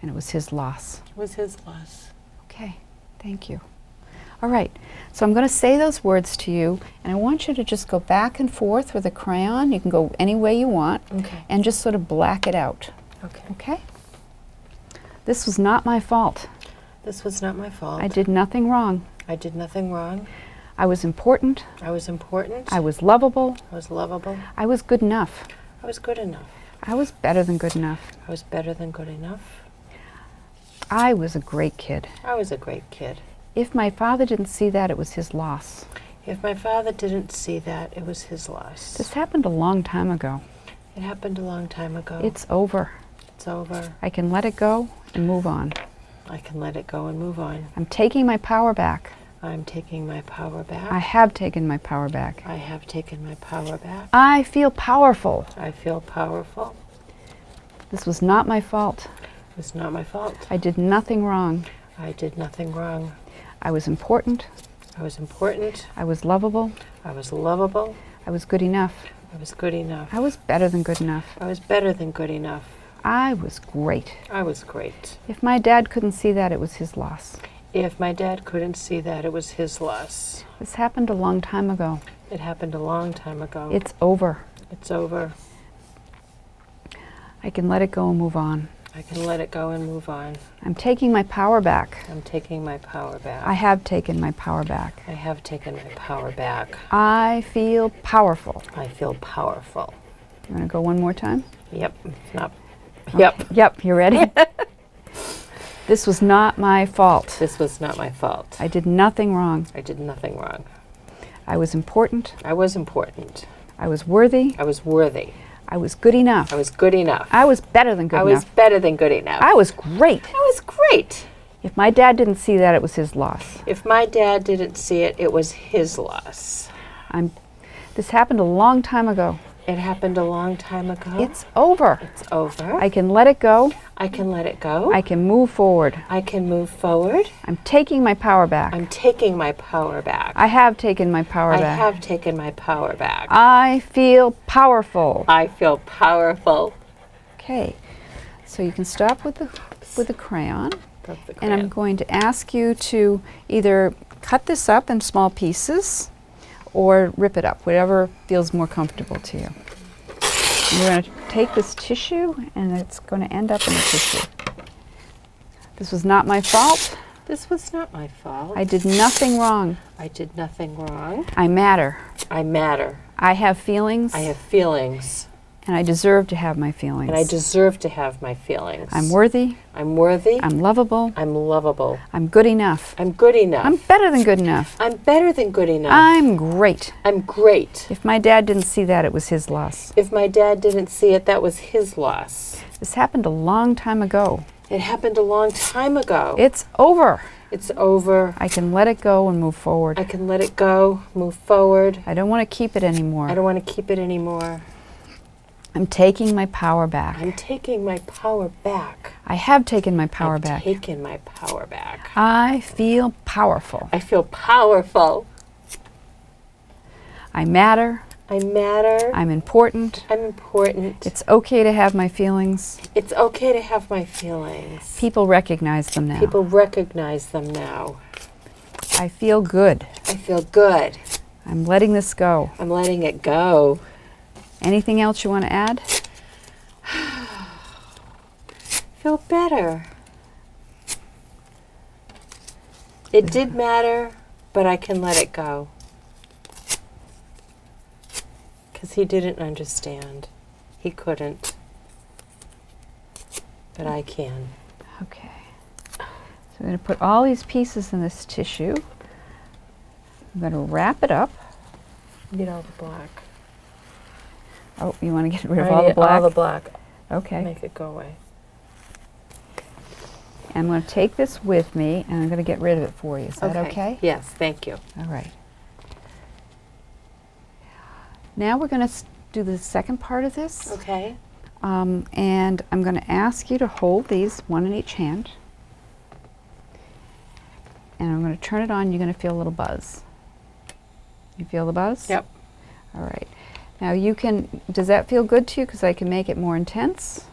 [SPEAKER 1] And it was his loss.
[SPEAKER 2] It was his loss.
[SPEAKER 1] Okay, thank you. All right, so I'm going to say those words to you, and I want you to just go back and forth with a crayon. You can go any way you want,
[SPEAKER 2] Okay.
[SPEAKER 1] and just sort of black it out.
[SPEAKER 2] Okay.
[SPEAKER 1] Okay? This was not my fault.
[SPEAKER 2] This was not my fault.
[SPEAKER 1] I did nothing wrong.
[SPEAKER 2] I did nothing wrong.
[SPEAKER 1] I was important.
[SPEAKER 2] I was important.
[SPEAKER 1] I was lovable.
[SPEAKER 2] I was lovable.
[SPEAKER 1] I was good enough.
[SPEAKER 2] I was good enough.
[SPEAKER 1] I was better than good enough.
[SPEAKER 2] I was better than good enough.
[SPEAKER 1] I was a great kid.
[SPEAKER 2] I was a great kid.
[SPEAKER 1] If my father didn't see that, it was his loss.
[SPEAKER 2] If my father didn't see that, it was his loss.
[SPEAKER 1] This happened a long time ago.
[SPEAKER 2] It happened a long time ago.
[SPEAKER 1] It's over.
[SPEAKER 2] It's over.
[SPEAKER 1] I can let it go and move on.
[SPEAKER 2] I can let it go and move on.
[SPEAKER 1] I'm taking my power back.
[SPEAKER 2] I'm taking my power back.
[SPEAKER 1] I have taken my power back.
[SPEAKER 2] I have taken my power back.
[SPEAKER 1] I feel powerful.
[SPEAKER 2] I feel powerful.
[SPEAKER 1] This was not my fault.
[SPEAKER 2] It was not my fault.
[SPEAKER 1] I did nothing wrong.
[SPEAKER 2] I did nothing wrong.
[SPEAKER 1] I was important.
[SPEAKER 2] I was important.
[SPEAKER 1] I was lovable.
[SPEAKER 2] I was lovable.
[SPEAKER 1] I was good enough.
[SPEAKER 2] I was good enough.
[SPEAKER 1] I was better than good enough.
[SPEAKER 2] I was better than good enough.
[SPEAKER 1] I was great.
[SPEAKER 2] I was great.
[SPEAKER 1] If my dad couldn't see that, it was his loss.
[SPEAKER 2] If my dad couldn't see that, it was his loss.
[SPEAKER 1] This happened a long time ago.
[SPEAKER 2] It happened a long time ago.
[SPEAKER 1] It's over.
[SPEAKER 2] It's over.
[SPEAKER 1] I can let it go and move on.
[SPEAKER 2] I can let it go and move on.
[SPEAKER 1] I'm taking my power back.
[SPEAKER 2] I'm taking my power back.
[SPEAKER 1] I have taken my power back.
[SPEAKER 2] I have taken my power back.
[SPEAKER 1] I feel powerful.
[SPEAKER 2] I feel powerful.
[SPEAKER 1] You want to go one more time?
[SPEAKER 2] Yep. Not. Yep.
[SPEAKER 1] Yep, you ready? This was not my fault.
[SPEAKER 2] This was not my fault.
[SPEAKER 1] I did nothing wrong.
[SPEAKER 2] I did nothing wrong.
[SPEAKER 1] I was important.
[SPEAKER 2] I was important.
[SPEAKER 1] I was worthy.
[SPEAKER 2] I was worthy.
[SPEAKER 1] I was good enough.
[SPEAKER 2] I was good enough.
[SPEAKER 1] I was better than good
[SPEAKER 2] I
[SPEAKER 1] enough.
[SPEAKER 2] was better than good enough.
[SPEAKER 1] I was great.
[SPEAKER 2] I was great.
[SPEAKER 1] If my dad didn't see that, it was his loss.
[SPEAKER 2] If my dad didn't see it, it was his loss.
[SPEAKER 1] This happened a long time ago.
[SPEAKER 2] It happened a long time ago.
[SPEAKER 1] It's over.
[SPEAKER 2] It's over.
[SPEAKER 1] I can let it go.
[SPEAKER 2] I can let it go.
[SPEAKER 1] I can move forward.
[SPEAKER 2] I can move forward.
[SPEAKER 1] I'm taking my power back.
[SPEAKER 2] I'm taking my power back.
[SPEAKER 1] I have taken my power
[SPEAKER 2] I
[SPEAKER 1] back.
[SPEAKER 2] have taken my power back.
[SPEAKER 1] I feel powerful.
[SPEAKER 2] I feel powerful.
[SPEAKER 1] Okay, so you can stop with the crayon,
[SPEAKER 2] That's the
[SPEAKER 1] and I'm
[SPEAKER 2] crayon.
[SPEAKER 1] going to ask you to either cut this up in small pieces or rip it up, whatever feels more comfortable to you. And you're going to take this tissue, and it's going to end up in the tissue. This was not my fault.
[SPEAKER 2] This was not my fault.
[SPEAKER 1] I did nothing wrong.
[SPEAKER 2] I did nothing wrong.
[SPEAKER 1] I matter.
[SPEAKER 2] I matter.
[SPEAKER 1] I have feelings.
[SPEAKER 2] I have feelings.
[SPEAKER 1] And I deserve to have my feelings.
[SPEAKER 2] And I deserve to have my feelings.
[SPEAKER 1] I'm worthy.
[SPEAKER 2] I'm worthy.
[SPEAKER 1] I'm lovable.
[SPEAKER 2] I'm lovable.
[SPEAKER 1] I'm good enough.
[SPEAKER 2] I'm good enough.
[SPEAKER 1] I'm better than good enough.
[SPEAKER 2] I'm better than good enough.
[SPEAKER 1] I'm great.
[SPEAKER 2] I'm great.
[SPEAKER 1] If my dad didn't see that, it was his loss.
[SPEAKER 2] If my dad didn't see it, that was his loss.
[SPEAKER 1] This happened a long time ago.
[SPEAKER 2] It happened a long time ago.
[SPEAKER 1] It's over.
[SPEAKER 2] It's over.
[SPEAKER 1] I can let it go and move forward.
[SPEAKER 2] I can let it go, move forward.
[SPEAKER 1] I don't want to keep it anymore.
[SPEAKER 2] I don't want to keep it anymore.
[SPEAKER 1] I'm taking my power back.
[SPEAKER 2] I'm taking my power back.
[SPEAKER 1] I have taken my power back.
[SPEAKER 2] I've taken my power back.
[SPEAKER 1] I feel powerful.
[SPEAKER 2] I feel powerful.
[SPEAKER 1] I matter.
[SPEAKER 2] I matter.
[SPEAKER 1] I'm important.
[SPEAKER 2] I'm important.
[SPEAKER 1] It's okay to have my feelings.
[SPEAKER 2] It's okay to have my feelings.
[SPEAKER 1] People recognize them now.
[SPEAKER 2] People recognize them now.
[SPEAKER 1] I feel good.
[SPEAKER 2] I feel good.
[SPEAKER 1] I'm letting this go.
[SPEAKER 2] I'm letting it go.
[SPEAKER 1] Anything else you want to add?
[SPEAKER 2] Feel better. It did matter, but I can let it go. Because he didn't understand. He couldn't. But I can.
[SPEAKER 1] Okay. So I'm going to put all these pieces in this tissue. I'm going to wrap it up.
[SPEAKER 2] Get all the black.
[SPEAKER 1] Oh, you want to get rid of all the black?
[SPEAKER 2] All the black.
[SPEAKER 1] Okay.
[SPEAKER 2] Make it go away.
[SPEAKER 1] I'm going to take this with me, and I'm going to get rid of it for you. Is that okay?
[SPEAKER 2] Yes, thank you.
[SPEAKER 1] All right. Now we're going to do the second part of this.
[SPEAKER 2] Okay.
[SPEAKER 1] And I'm going to ask you to hold these, one in each hand. And I'm going to turn it on. You're going to feel a little buzz. You feel the buzz?
[SPEAKER 2] Yep.
[SPEAKER 1] All right. Now you can, does that feel good to you? Because I can make it more intense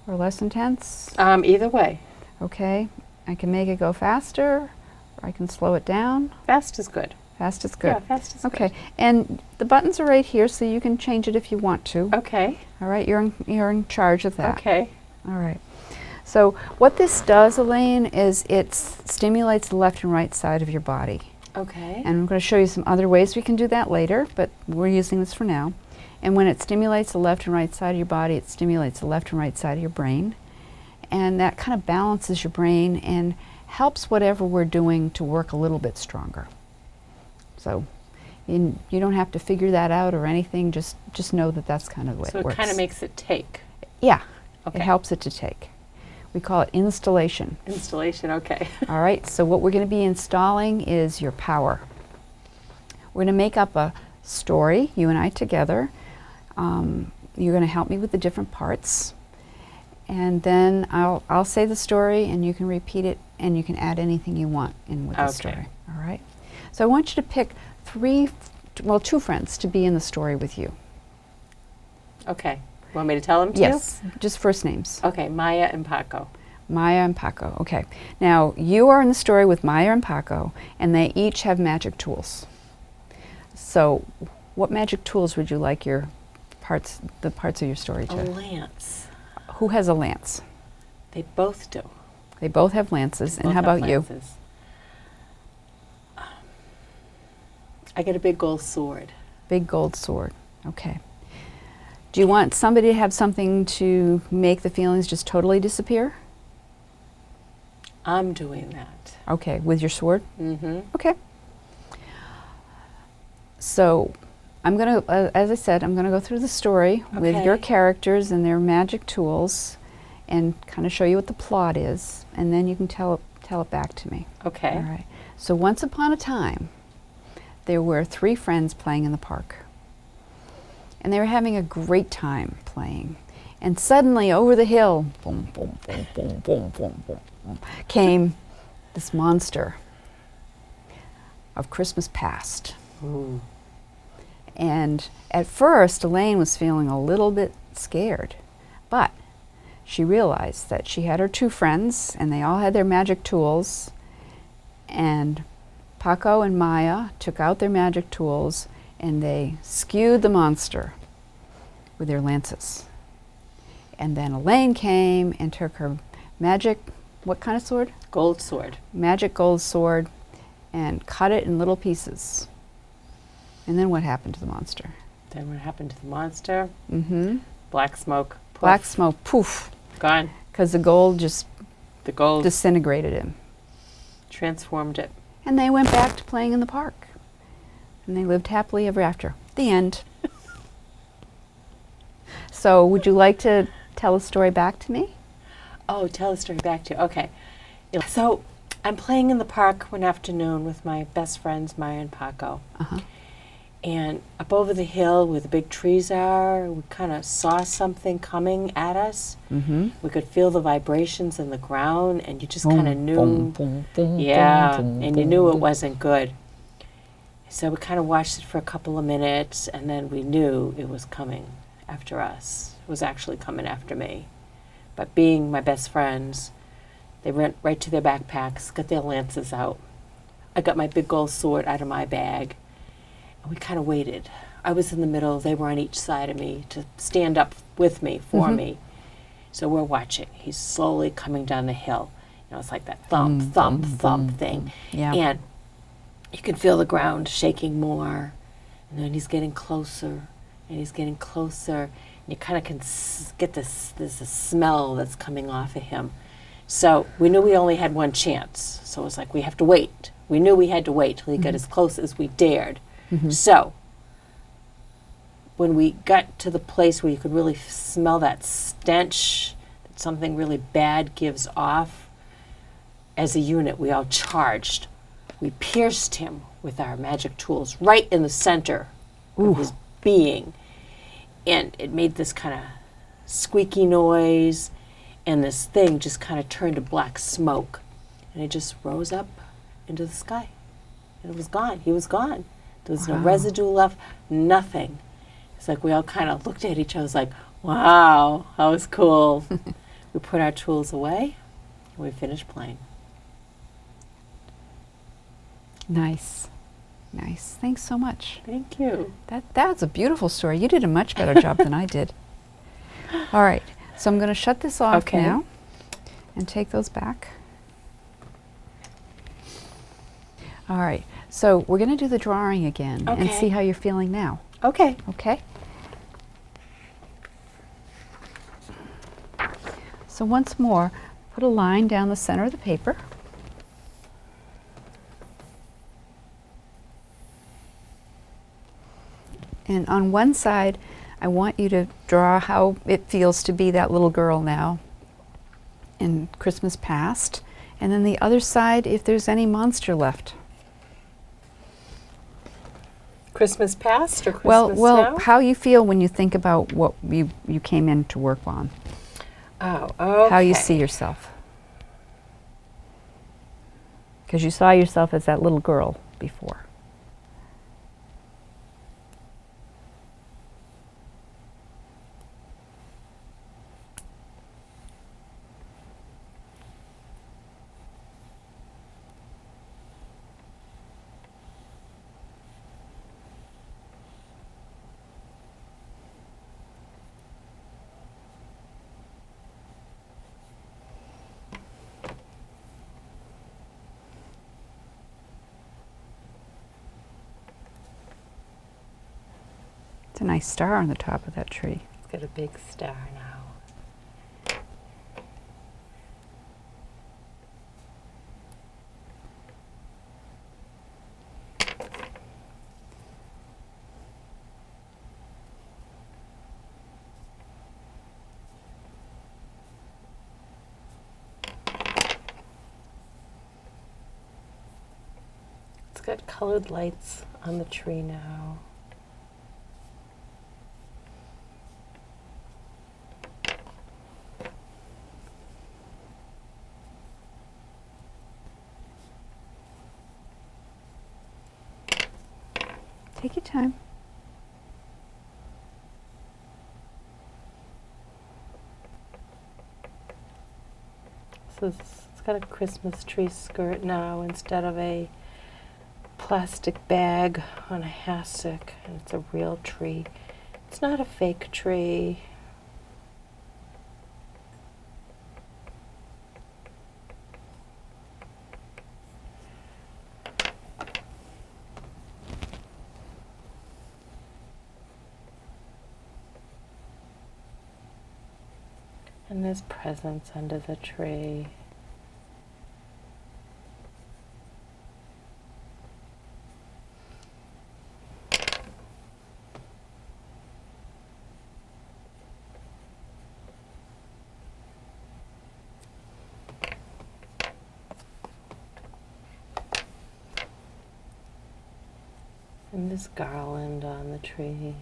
[SPEAKER 1] or less intense.
[SPEAKER 2] Either way.
[SPEAKER 1] Okay. I can make it go faster, or I can slow it down.
[SPEAKER 2] Fast is good.
[SPEAKER 1] Fast is good.
[SPEAKER 2] Yeah, fast is
[SPEAKER 1] okay.
[SPEAKER 2] good.
[SPEAKER 1] And the buttons are right here, so you can change it if you want to.
[SPEAKER 2] Okay.
[SPEAKER 1] All right. You're in charge of that.
[SPEAKER 2] Okay.
[SPEAKER 1] All right. So what this does, Elaine, is it stimulates the left and right side of your body.
[SPEAKER 2] Okay.
[SPEAKER 1] And I'm going to show you some other ways we can do that later, but we're using this for now. And when it stimulates the left and right side of your body, it stimulates the left and right side of your brain. And that kind of balances your brain and helps whatever we're doing to work a little bit stronger. So you don't have to figure that out or anything, just know that that's kind of the way
[SPEAKER 2] So
[SPEAKER 1] it works.
[SPEAKER 2] it kind of makes it take.
[SPEAKER 1] Yeah,
[SPEAKER 2] Okay.
[SPEAKER 1] it helps it to take. We call it installation.
[SPEAKER 2] Installation, okay.
[SPEAKER 1] All right, so what we're going to be installing is your power. We're going to make up a story, you and I together. You're going to help me with the different parts. And then I'll say the story and you can repeat it and you can add anything you want in with the
[SPEAKER 2] Okay.
[SPEAKER 1] story. All right? So I want you to pick two friends to be in the story with you.
[SPEAKER 2] Okay. Want me to tell them to
[SPEAKER 1] Yes, just first names.
[SPEAKER 2] you? Okay, Maya and Paco.
[SPEAKER 1] Maya and Paco. Okay. Now, you are in the story with Maya and Paco, and they each have magic tools. So, what magic tools would you like the parts of your story
[SPEAKER 2] A
[SPEAKER 1] to?
[SPEAKER 2] lance.
[SPEAKER 1] Who has a lance?
[SPEAKER 2] They both do.
[SPEAKER 1] They both have lances.
[SPEAKER 2] They
[SPEAKER 1] And
[SPEAKER 2] both
[SPEAKER 1] how
[SPEAKER 2] have
[SPEAKER 1] about you?
[SPEAKER 2] lances. I get a big gold sword.
[SPEAKER 1] Big gold sword. Okay. Do you want somebody to have something to make the feelings just totally disappear?
[SPEAKER 2] I'm doing that.
[SPEAKER 1] Okay, with your sword?
[SPEAKER 2] Mm-hmm.
[SPEAKER 1] Okay. So, I'm going to, as I said, I'm going to go through the story with
[SPEAKER 2] Okay.
[SPEAKER 1] your characters and their magic tools and kind of show you what the plot is, and then you can tell it back to me.
[SPEAKER 2] Okay.
[SPEAKER 1] All right. So, once upon a time, there were 3 friends playing in the park. And they were having a great time playing. And suddenly, over the hill, boom, boom, boom, boom, boom, boom, boom, boom, came this monster of Christmas past.
[SPEAKER 2] Ooh.
[SPEAKER 1] And at first, Elaine was feeling a little bit scared. But she realized that she had her 2 friends, and they all had their magic tools. And Paco and Maya took out their magic tools, and they skewed the monster with their lances. And then Elaine came and took her magic, what kind of sword?
[SPEAKER 2] Gold sword.
[SPEAKER 1] Magic gold sword, and cut it in little pieces. And then what happened to the monster?
[SPEAKER 2] Then what happened to the monster?
[SPEAKER 1] Mm-hmm.
[SPEAKER 2] Black smoke. Poof.
[SPEAKER 1] Black smoke, poof.
[SPEAKER 2] Gone.
[SPEAKER 1] Because the gold just
[SPEAKER 2] The gold
[SPEAKER 1] disintegrated him.
[SPEAKER 2] transformed it.
[SPEAKER 1] And they went back to playing in the park. And they lived happily ever after. The end. So would you like to tell a story back to me?
[SPEAKER 2] Oh, tell the story back to you. Okay. So I'm playing in the park one afternoon with my best friends, Maya and Paco.
[SPEAKER 1] Uh-huh.
[SPEAKER 2] And up over the hill where the big trees are, we kind of saw something coming at us.
[SPEAKER 1] Mm-hmm.
[SPEAKER 2] We could feel the vibrations in the ground, and you just
[SPEAKER 1] Boom,
[SPEAKER 2] kind of knew.
[SPEAKER 1] boom, boom, boom,
[SPEAKER 2] Yeah,
[SPEAKER 1] boom,
[SPEAKER 2] and you
[SPEAKER 1] boom,
[SPEAKER 2] knew it
[SPEAKER 1] boom.
[SPEAKER 2] wasn't good. So we kind of watched it for a couple of minutes, and then we knew it was coming after us. It was actually coming after me. But being my best friends, they went right to their backpacks, got their lances out. I got my big gold sword out of my bag, and we kind of waited. I was in the middle, they were on each side of me to stand up with me, for me. So we're watching. He's slowly coming down the hill. You know, it's like that thump, thump, thump thing.
[SPEAKER 1] Yeah.
[SPEAKER 2] And you can feel the ground shaking more. And then he's getting closer, and he's getting closer. And you kind of can get this, there's a smell that's coming off of him. So we knew we only had one chance. So it was like, we have to wait. We knew we had to wait till he got as close as we dared. So when we got to the place where you could really smell that stench that something really bad gives off, as a unit, we all charged. We pierced him with our magic tools right in the center of his being. And it made this kind of squeaky noise, and this thing just kind of turned to black smoke. And it just rose up into the sky. And it was gone. He was gone. There was no residue left, nothing. It's like we all kind of looked at each other, like, wow, that was cool. We put our tools away, and we finished playing.
[SPEAKER 1] Nice. Nice. Thanks so much.
[SPEAKER 2] Thank you.
[SPEAKER 1] That was a beautiful story. You did a much better job than I did. All right. So I'm going to shut this off
[SPEAKER 2] Okay.
[SPEAKER 1] now and take those back. All right. So we're going to do the drawing again and
[SPEAKER 2] Okay.
[SPEAKER 1] see how you're feeling now.
[SPEAKER 2] Okay.
[SPEAKER 1] Okay? So once more, put a line down the center of the paper. And on one side, I want you to draw how it feels to be that little girl now in Christmas past. And then the other side, if there's any monster left.
[SPEAKER 2] Christmas past or Christmas
[SPEAKER 1] Well,
[SPEAKER 2] now?
[SPEAKER 1] how you feel when you think about what you came in to work on.
[SPEAKER 2] Oh, okay.
[SPEAKER 1] How you see yourself. Because you saw yourself as that little girl before. It's a nice star on the top of that tree.
[SPEAKER 2] It's got a big star now. It's got colored lights on the tree now.
[SPEAKER 1] Take your time.
[SPEAKER 2] So it's got a Christmas tree skirt now instead of a plastic bag on a hassock, and it's a real tree. It's not a fake tree. And His presence under the tree. And this garland on the tree.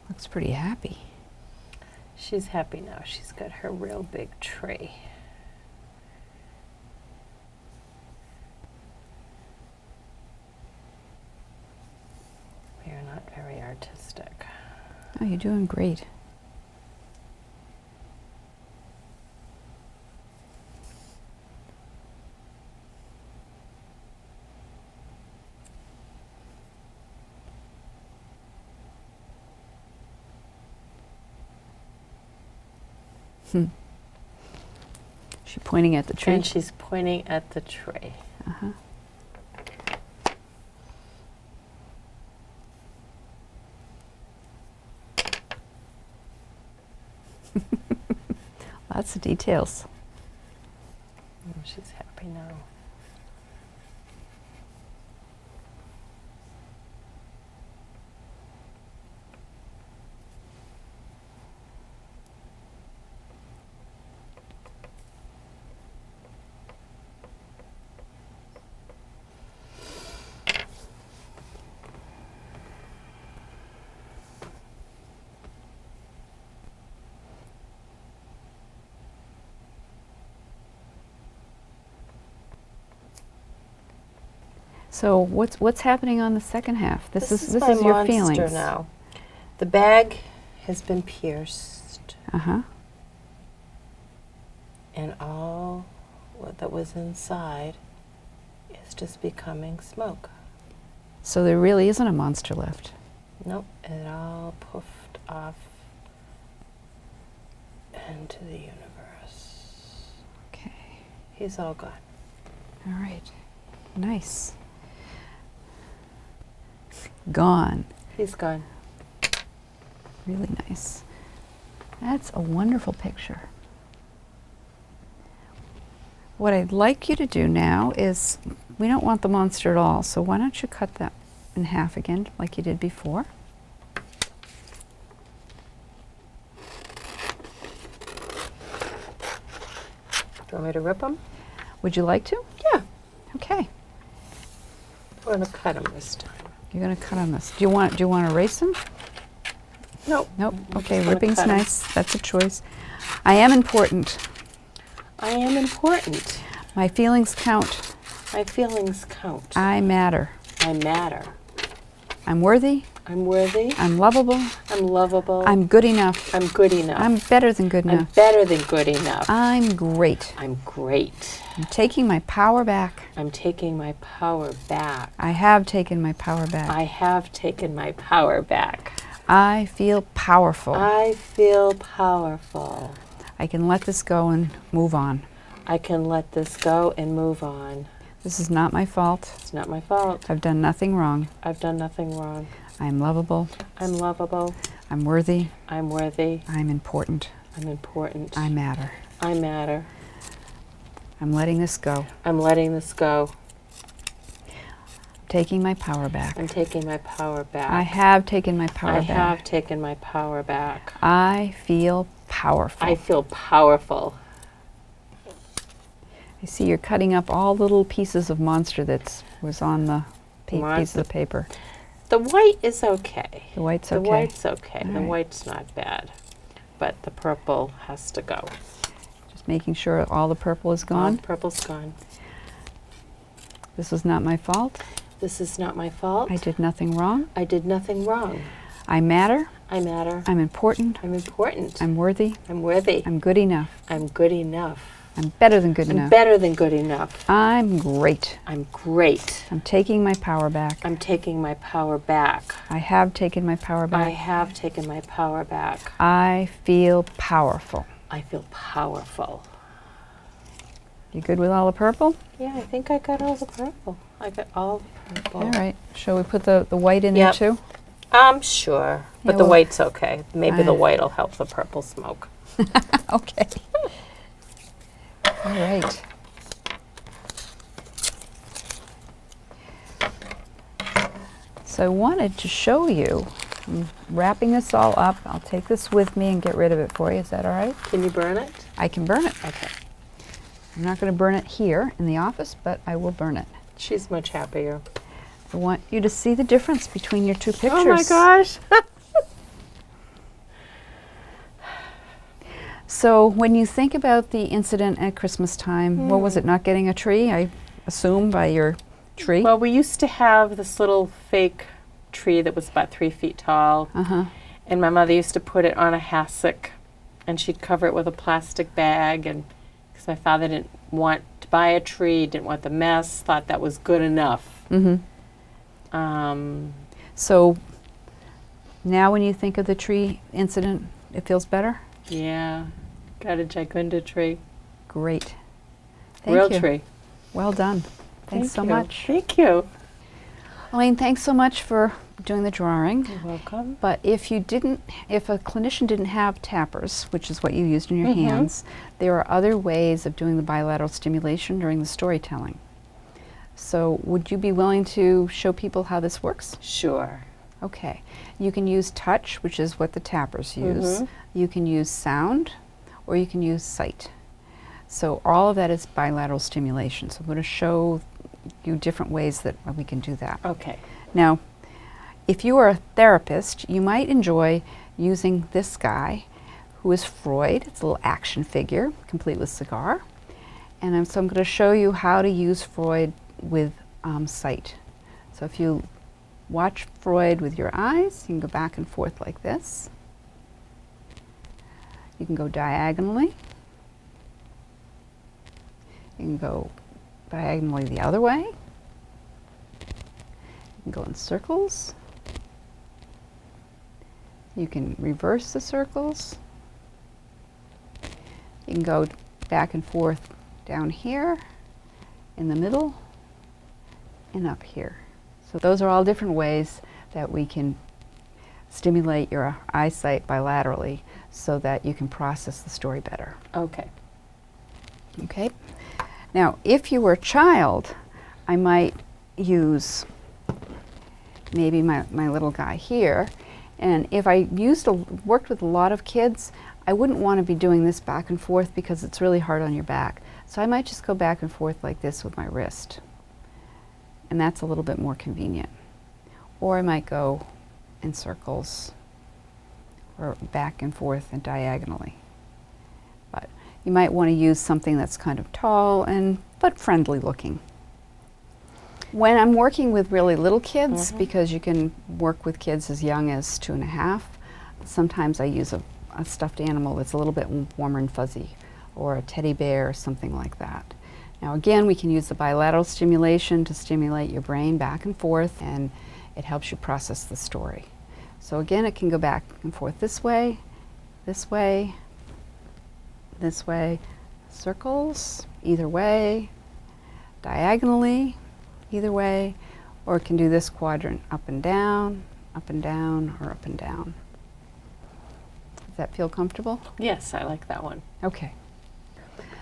[SPEAKER 1] Looks pretty happy.
[SPEAKER 2] She's happy now. She's got her real big tree. We are not very artistic.
[SPEAKER 1] Oh, you're doing great. She's pointing at the tree.
[SPEAKER 2] And she's pointing at the tree.
[SPEAKER 1] Uh-huh. Lots of details.
[SPEAKER 2] Oh, she's happy now.
[SPEAKER 1] So what's happening on the second half? This is
[SPEAKER 2] my
[SPEAKER 1] your
[SPEAKER 2] monster
[SPEAKER 1] feelings
[SPEAKER 2] now. The bag has been pierced,
[SPEAKER 1] Uh-huh.
[SPEAKER 2] and all that was inside is just becoming smoke.
[SPEAKER 1] So there really isn't a monster left.
[SPEAKER 2] Nope, it all puffed off into the universe.
[SPEAKER 1] Okay.
[SPEAKER 2] He's all gone.
[SPEAKER 1] All right. Nice. Gone.
[SPEAKER 2] He's gone.
[SPEAKER 1] Really nice. That's a wonderful picture. What I'd like you to do now is, we don't want the monster at all, so why don't you cut that in half again, like you did before.
[SPEAKER 2] Do you want me to rip them?
[SPEAKER 1] Would you like to?
[SPEAKER 2] Yeah.
[SPEAKER 1] Okay.
[SPEAKER 2] I'm going to cut them this time.
[SPEAKER 1] You're going to cut on this. Do you want to erase them?
[SPEAKER 2] Nope.
[SPEAKER 1] Nope.
[SPEAKER 2] I'm
[SPEAKER 1] Okay,
[SPEAKER 2] just gonna
[SPEAKER 1] ripping's
[SPEAKER 2] cut 'em.
[SPEAKER 1] nice. That's a choice. I am important.
[SPEAKER 2] I am important.
[SPEAKER 1] My feelings count.
[SPEAKER 2] My feelings count.
[SPEAKER 1] I matter.
[SPEAKER 2] I matter.
[SPEAKER 1] I'm worthy.
[SPEAKER 2] I'm worthy.
[SPEAKER 1] I'm lovable.
[SPEAKER 2] I'm lovable.
[SPEAKER 1] I'm good enough.
[SPEAKER 2] I'm good enough.
[SPEAKER 1] I'm better than good
[SPEAKER 2] I'm
[SPEAKER 1] enough.
[SPEAKER 2] better than good enough.
[SPEAKER 1] I'm great.
[SPEAKER 2] I'm great.
[SPEAKER 1] I'm taking my power back.
[SPEAKER 2] I'm taking my power back.
[SPEAKER 1] I have taken my power back.
[SPEAKER 2] I have taken my power back.
[SPEAKER 1] I feel powerful.
[SPEAKER 2] I feel powerful.
[SPEAKER 1] I can let this go and move on.
[SPEAKER 2] I can let this go and move on.
[SPEAKER 1] This is not my fault.
[SPEAKER 2] It's not my fault.
[SPEAKER 1] I've done nothing wrong.
[SPEAKER 2] I've done nothing wrong.
[SPEAKER 1] I'm lovable.
[SPEAKER 2] I'm lovable.
[SPEAKER 1] I'm worthy.
[SPEAKER 2] I'm worthy.
[SPEAKER 1] I'm important.
[SPEAKER 2] I'm important.
[SPEAKER 1] I matter.
[SPEAKER 2] I matter.
[SPEAKER 1] I'm letting this go.
[SPEAKER 2] I'm letting this go.
[SPEAKER 1] Taking my power back.
[SPEAKER 2] I'm taking my power back.
[SPEAKER 1] I have taken my power back.
[SPEAKER 2] I have taken my power back.
[SPEAKER 1] I feel powerful.
[SPEAKER 2] I feel powerful.
[SPEAKER 1] I see you're cutting up all little pieces of monster that was on the pieces of paper.
[SPEAKER 2] The white is okay.
[SPEAKER 1] The white's okay.
[SPEAKER 2] The white's okay.
[SPEAKER 1] All
[SPEAKER 2] The
[SPEAKER 1] right.
[SPEAKER 2] white's not bad. But the purple has to go.
[SPEAKER 1] Just making sure all the purple is
[SPEAKER 2] All
[SPEAKER 1] gone.
[SPEAKER 2] the purple's gone.
[SPEAKER 1] This was not my fault.
[SPEAKER 2] This is not my fault.
[SPEAKER 1] I did nothing wrong.
[SPEAKER 2] I did nothing wrong.
[SPEAKER 1] I matter.
[SPEAKER 2] I matter.
[SPEAKER 1] I'm important.
[SPEAKER 2] I'm important.
[SPEAKER 1] I'm worthy.
[SPEAKER 2] I'm worthy.
[SPEAKER 1] I'm good enough.
[SPEAKER 2] I'm good enough.
[SPEAKER 1] I'm better than good
[SPEAKER 2] I'm
[SPEAKER 1] enough.
[SPEAKER 2] better than good enough.
[SPEAKER 1] I'm great.
[SPEAKER 2] I'm great.
[SPEAKER 1] I'm taking my power back.
[SPEAKER 2] I'm taking my power back.
[SPEAKER 1] I have taken my power
[SPEAKER 2] I
[SPEAKER 1] back.
[SPEAKER 2] have taken my power back.
[SPEAKER 1] I feel powerful.
[SPEAKER 2] I feel powerful.
[SPEAKER 1] You good with all the purple?
[SPEAKER 2] Yeah, I think I got all the purple. I got all the purple.
[SPEAKER 1] All right. Shall we put the white in
[SPEAKER 2] Yep.
[SPEAKER 1] there too?
[SPEAKER 2] I'm sure. But
[SPEAKER 1] Yeah,
[SPEAKER 2] the
[SPEAKER 1] well,
[SPEAKER 2] white's okay. Maybe the
[SPEAKER 1] I-
[SPEAKER 2] white will help the purple smoke.
[SPEAKER 1] Okay. All right. So I wanted to show you, I'm wrapping this all up. I'll take this with me and get rid of it for you. Is that all right?
[SPEAKER 2] Can you burn it?
[SPEAKER 1] I can burn it.
[SPEAKER 2] Okay.
[SPEAKER 1] I'm not going to burn it here in the office, but I will burn it.
[SPEAKER 2] She's much happier.
[SPEAKER 1] I want you to see the difference between your two pictures.
[SPEAKER 2] Oh my gosh.
[SPEAKER 1] So when you think about the incident at Christmas time, what was it, not getting a tree? I assume by your tree?
[SPEAKER 2] Well, we used to have this little fake tree that was about 3 feet tall.
[SPEAKER 1] Uh-huh.
[SPEAKER 2] And my mother used to put it on a hassock, and she'd cover it with a plastic bag. And because my father didn't want to buy a tree, didn't want the mess, thought that was good enough.
[SPEAKER 1] Mm-hmm. So now when you think of the tree incident, it feels better?
[SPEAKER 2] Yeah, got a Jagunda tree.
[SPEAKER 1] Great. Thank
[SPEAKER 2] Real
[SPEAKER 1] you.
[SPEAKER 2] tree.
[SPEAKER 1] Well done. Thanks so
[SPEAKER 2] you.
[SPEAKER 1] much.
[SPEAKER 2] Thank you.
[SPEAKER 1] Elaine, thanks so much for doing the drawing.
[SPEAKER 2] You're welcome.
[SPEAKER 1] But if a clinician didn't have tappers, which is what you used in your hands, there are other ways of doing the bilateral stimulation during the storytelling. So would you be willing to show people how this works?
[SPEAKER 2] Sure.
[SPEAKER 1] Okay. You can use touch, which is what the tappers use. You can use sound, or you can use sight. So all of that is bilateral stimulation. So I'm going to show you different ways that we can do that.
[SPEAKER 2] Okay.
[SPEAKER 1] Now, if you are a therapist, you might enjoy using this guy, who is Freud. It's a little action figure, complete with cigar. And so I'm going to show you how to use Freud with sight. So if you watch Freud with your eyes, you can go back and forth like this. You can go diagonally. You can go diagonally the other way. You can go in circles. You can reverse the circles. You can go back and forth down here, in the middle, and up here. So those are all different ways that we can stimulate your eyesight bilaterally so that you can process the story better.
[SPEAKER 2] Okay.
[SPEAKER 1] Okay? Now, if you were a child, I might use maybe my little guy here. And if I worked with a lot of kids, I wouldn't want to be doing this back and forth because it's really hard on your back. So I might just go back and forth like this with my wrist. And that's a little bit more convenient. Or I might go in circles or back and forth and diagonally. But you might want to use something that's kind of tall but friendly looking. When I'm working with really little kids, because you can work with kids as young as 2.5, sometimes I use a stuffed animal that's a little bit warmer and fuzzy, or a teddy bear or something like that. Now again, we can use the bilateral stimulation to stimulate your brain back and forth, and it helps you process the story. So again, it can go back and forth this way, this way, this way, circles, either way, diagonally, either way, or it can do this quadrant, up and down, or up and down. Does that feel comfortable?
[SPEAKER 2] Yes, I like that one.
[SPEAKER 1] Okay.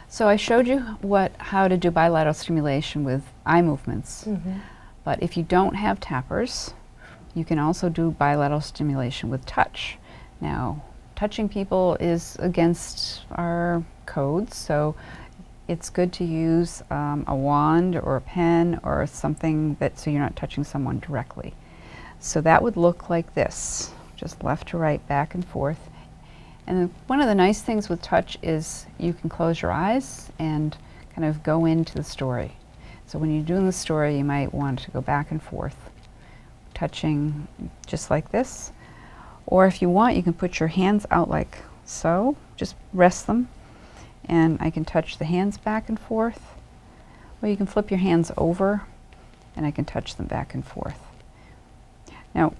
[SPEAKER 1] So I showed you how to do bilateral stimulation with eye movements. But if you don't have tappers, you can also do bilateral stimulation with touch. Now, touching people is against our codes, so it's good to use a wand or a pen or something so you're not touching someone directly. So that would look like this, just left to right, back and forth. And one of the nice things with touch is you can close your eyes and kind of go into the story. So when you're doing the story, you might want to go back and forth, touching just like this. Or if you want, you can put your hands out like so, just rest them, and I can touch the hands back and forth. Or you can flip your hands over, and I can touch them back and forth. Now,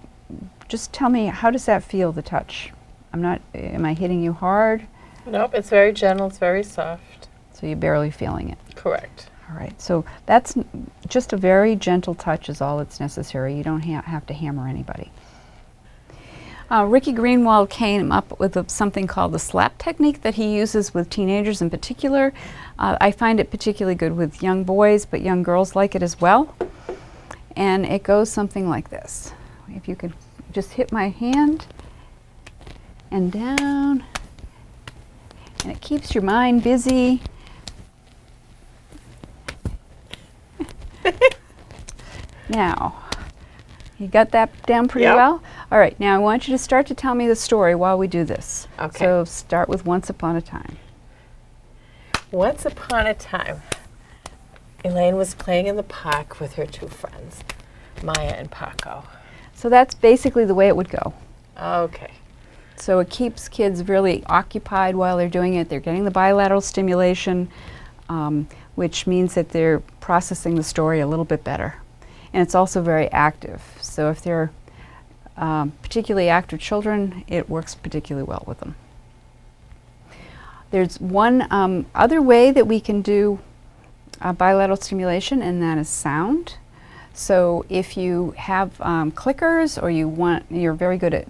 [SPEAKER 1] just tell me, how does that feel, the touch? Am I hitting you hard?
[SPEAKER 3] Nope, it's very gentle, it's very soft.
[SPEAKER 1] So you're barely feeling it.
[SPEAKER 3] Correct.
[SPEAKER 1] All right, so that's just a very gentle touch is all that's necessary. You don't have to hammer anybody. Ricky Greenwald came up with something called the slap technique that he uses with teenagers in particular. I find it particularly good with young boys, but young girls like it as well. And it goes something like this. If you could just hit my hand and down, and it keeps your mind busy. Now, you got that down pretty well? All right, now I want you to start to tell me the story while we do this.
[SPEAKER 3] Okay.
[SPEAKER 1] So start with once upon a time.
[SPEAKER 3] Once upon a time, Elaine was playing in the park with her two friends, Maya and Paco.
[SPEAKER 1] So that's basically the way it would go.
[SPEAKER 3] Okay.
[SPEAKER 1] So it keeps kids really occupied while they're doing it. They're getting the bilateral stimulation, which means that they're processing the story a little bit better. And it's also very active. So if they're particularly active children, it works particularly well with them. There's one other way that we can do bilateral stimulation, and that is sound. So if you have clickers, or you're very good at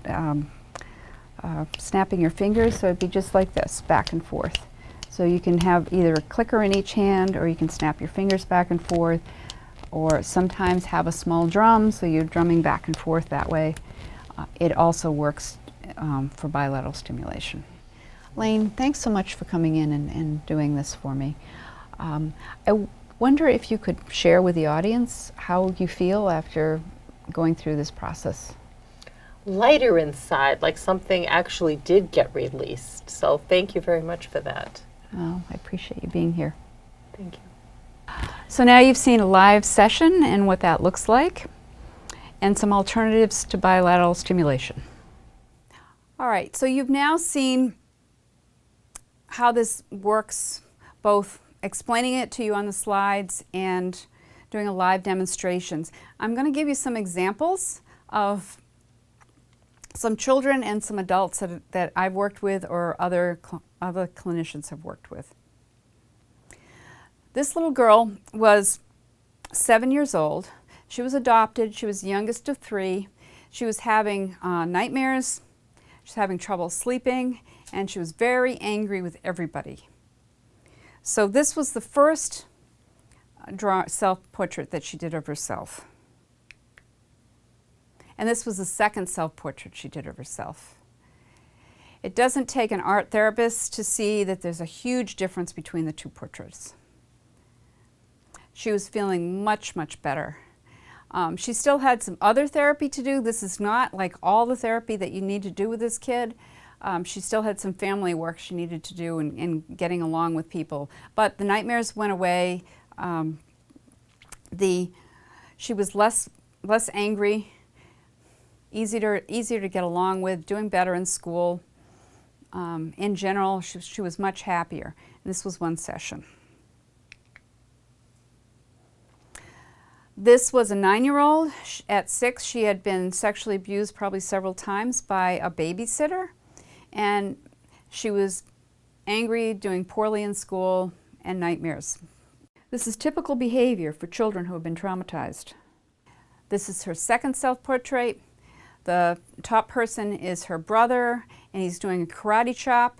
[SPEAKER 1] snapping your fingers, so it'd be just like this, back and forth. So you can have either a clicker in each hand, or you can snap your fingers back and forth, or sometimes have a small drum, so you're drumming back and forth that way. It also works for bilateral stimulation. Lane, thanks so much for coming in and doing this for me. I wonder if you could share with the audience how you feel after going through this process.
[SPEAKER 3] Lighter inside, like something actually did get released. So thank you very much for that.
[SPEAKER 1] Oh, I appreciate you being here.
[SPEAKER 3] Thank you.
[SPEAKER 1] So now you've seen a live session and what that looks like, and some alternatives to bilateral stimulation. All right, so you've now seen how this works, both explaining it to you on the slides and doing a live demonstrations. I'm going to give you some examples of some children and some adults that I've worked with, or other clinicians have worked with. This little girl was 7 years old. She was adopted. She was the youngest of 3. She was having nightmares. She was having trouble sleeping, and she was very angry with everybody. So this was the first self-portrait that she did of herself. And this was the second self-portrait she did of herself. It doesn't take an art therapist to see that there's a huge difference between the two portraits. She was feeling much, much better. She still had some other therapy to do. This is not like all the therapy that you need to do with this kid. She still had some family work she needed to do in getting along with people. But the nightmares went away. She was less angry, easier to get along with, doing better in school. In general, she was much happier. And this was one session. This was a 9-year-old. At 6, she had been sexually abused probably several times by a babysitter, and she was angry, doing poorly in school, and nightmares. This is typical behavior for children who have been traumatized. This is her second self-portrait. The top person is her brother, and he's doing a karate chop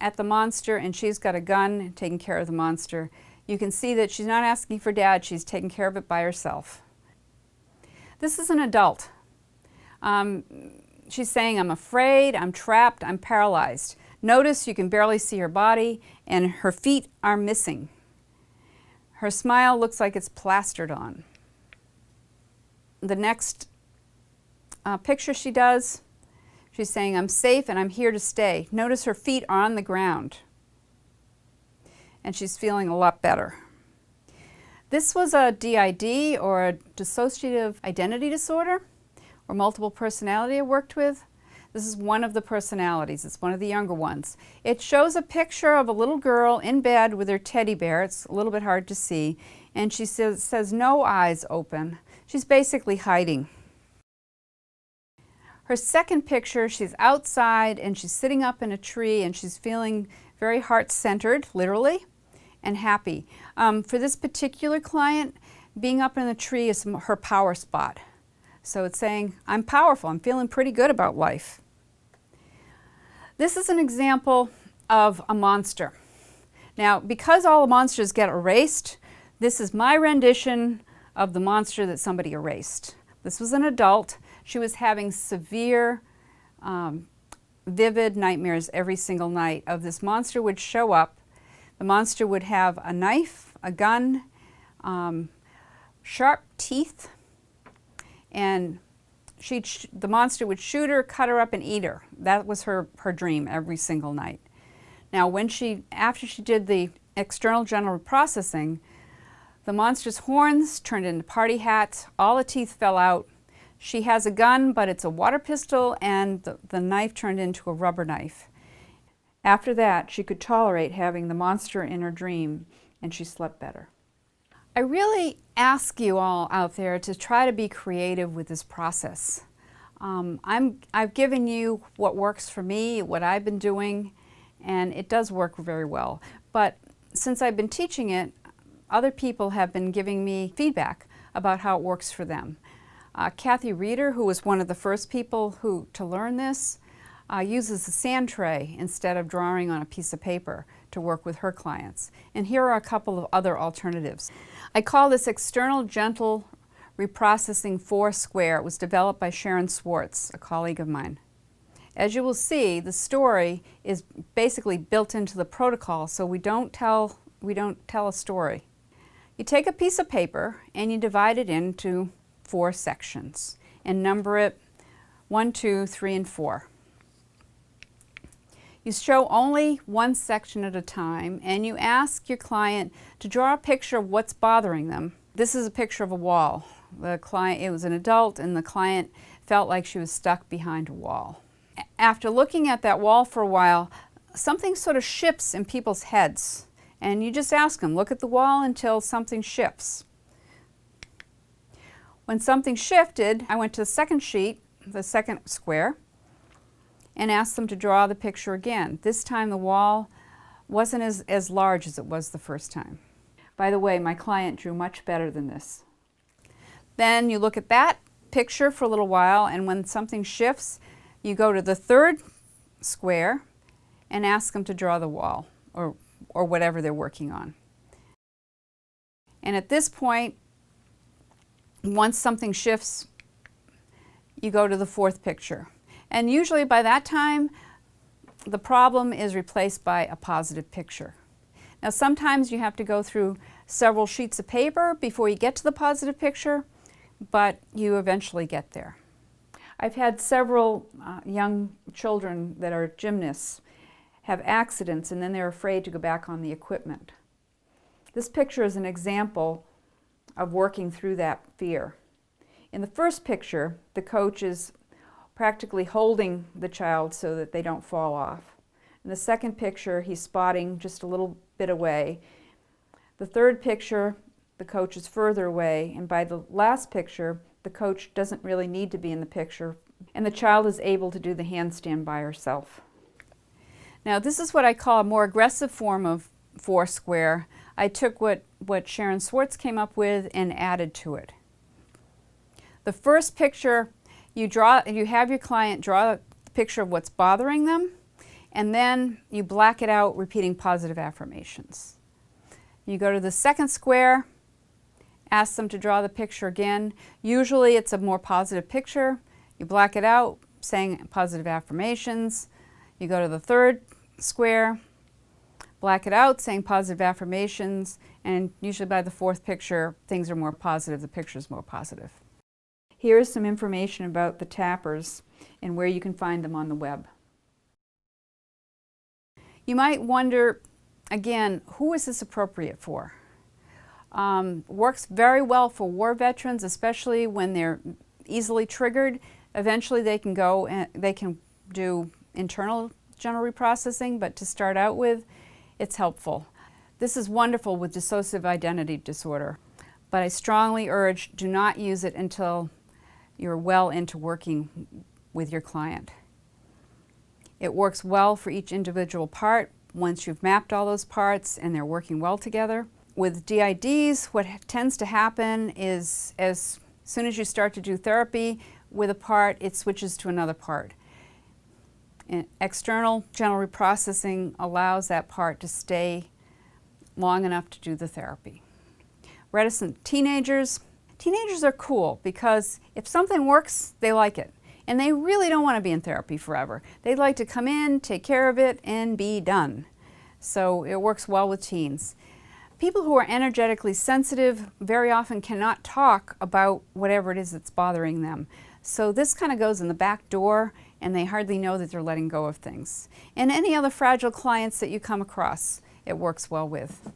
[SPEAKER 1] at the monster, and she's got a gun taking care of the monster. You can see that she's not asking for dad, she's taking care of it by herself. This is an adult. She's saying, I'm afraid, I'm trapped, I'm paralyzed. Notice you can barely see her body, and her feet are missing. Her smile looks like it's plastered on. The next picture she does, she's saying, I'm safe and I'm here to stay. Notice her feet are on the ground. And she's feeling a lot better. This was a DID, or a dissociative identity disorder, or multiple personality I worked with. This is one of the personalities. It's one of the younger ones. It shows a picture of a little girl in bed with her teddy bear. It's a little bit hard to see. And she says no eyes open. She's basically hiding. Her second picture, she's outside and she's sitting up in a tree and she's feeling very heart-centered, literally, and happy. For this particular client, being up in the tree is her power spot. So it's saying, I'm powerful, I'm feeling pretty good about life. This is an example of a monster. Now, because all the monsters get erased, this is my rendition of the monster that somebody erased. This was an adult. She was having severe, vivid nightmares every single night of this monster would show up. The monster would have a knife, a gun, sharp teeth, and the monster would shoot her, cut her up, and eat her. That was her dream every single night. Now, after she did the external general reprocessing, the monster's horns turned into party hats, all the teeth fell out. She has a gun, but it's a water pistol, and the knife turned into a rubber knife. After that, she could tolerate having the monster in her dream, and she slept better. I really ask you all out there to try to be creative with this process. I've given you what works for me, what I've been doing, and it does work very well. But since I've been teaching it, other people have been giving me feedback about how it works for them. Kathy Reeder, who was one of the first people to learn this, uses a sand tray instead of drawing on a piece of paper to work with her clients. And here are a couple of other alternatives. I call this external gentle reprocessing 4 square. It was developed by Sharon Swartz, a colleague of mine. As you will see, the story is basically built into the protocol, so we don't tell a story. You take a piece of paper and you divide it into 4 sections and number it 1, 2, 3, and 4. You show only one section at a time, and you ask your client to draw a picture of what's bothering them. This is a picture of a wall. It was an adult, and the client felt like she was stuck behind a wall. After looking at that wall for a while, something sort of shifts in people's heads, and you just ask them, look at the wall until something shifts. When something shifted, I went to the second sheet, the second square, and asked them to draw the picture again. This time the wall wasn't as large as it was the first time. By the way, my client drew much better than this. Then you look at that picture for a little while, and when something shifts, you go to the third square and ask them to draw the wall or whatever they're working on. And at this point, once something shifts, you go to the fourth picture. And usually by that time, the problem is replaced by a positive picture. Now sometimes you have to go through several sheets of paper before you get to the positive picture, but you eventually get there. I've had several young children that are gymnasts have accidents, and then they're afraid to go back on the equipment. This picture is an example of working through that fear. In the first picture, the coach is practically holding the child so that they don't fall off. In the second picture, he's spotting just a little bit away. The third picture, the coach is further away, and by the last picture, the coach doesn't really need to be in the picture, and the child is able to do the handstand by herself. Now, this is what I call a more aggressive form of Foursquare. I took what Sharon Swartz came up with and added to it. The first picture, you have your client draw a picture of what's bothering them, and then you black it out repeating positive affirmations. You go to the second square, ask them to draw the picture again. Usually it's a more positive picture. You black it out saying positive affirmations. You go to the third square, black it out saying positive affirmations, and usually by the fourth picture things are more positive, the picture's more positive. Here's some information about the tappers and where you can find them on the web. You might wonder, again, who is this appropriate for? Works very well for war veterans, especially when they're easily triggered. Eventually they can go and they can do internal general reprocessing, but to start out with, it's helpful. This is wonderful with dissociative identity disorder, but I strongly urge do not use it until you're well into working with your client. It works well for each individual part once you've mapped all those parts and they're working well together. With DIDs, what tends to happen is as soon as you start to do therapy with a part, it switches to another part. And external general reprocessing allows that part to stay long enough to do the therapy. Reticent teenagers are cool because if something works, they like it. And they really don't want to be in therapy forever. They'd like to come in, take care of it, and be done. So it works well with teens. People who are energetically sensitive very often cannot talk about whatever it is that's bothering them. So this kind of goes in the back door, and they hardly know that they're letting go of things. And any other fragile clients that you come across, it works well with.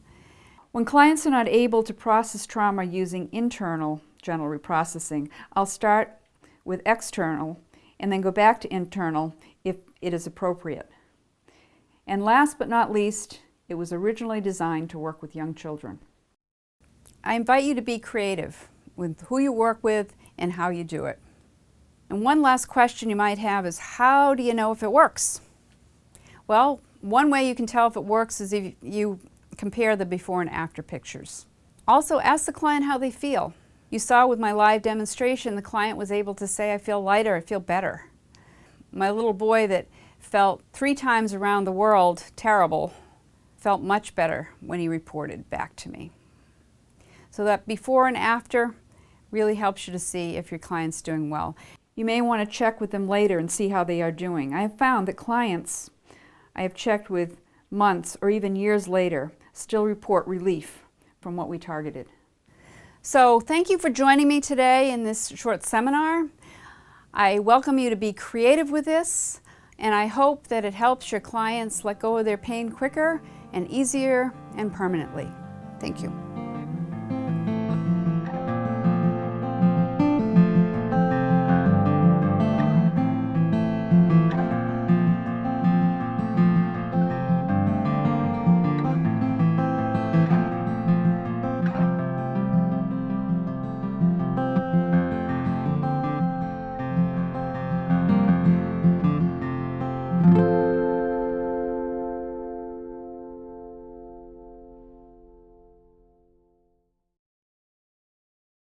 [SPEAKER 1] When clients are not able to process trauma using internal general reprocessing, I'll start with external and then go back to internal if it is appropriate. And last but not least, it was originally designed to work with young children. I invite you to be creative with who you work with and how you do it. And one last question you might have is, how do you know if it works? Well, one way you can tell if it works is if you compare the before and after pictures. Also, ask the client how they feel. You saw with my live demonstration, the client was able to say, I feel lighter, I feel better. My little boy that felt 3 times around the world terrible felt much better when he reported back to me. So that before and after really helps you to see if your client's doing well. You may want to check with them later and see how they are doing. I have found that clients I have checked with months or even years later still report relief from what we targeted. So thank you for joining me today in this short seminar. I welcome you to be creative with this, and I hope that it helps your clients let go of their pain quicker and easier and permanently. Thank you.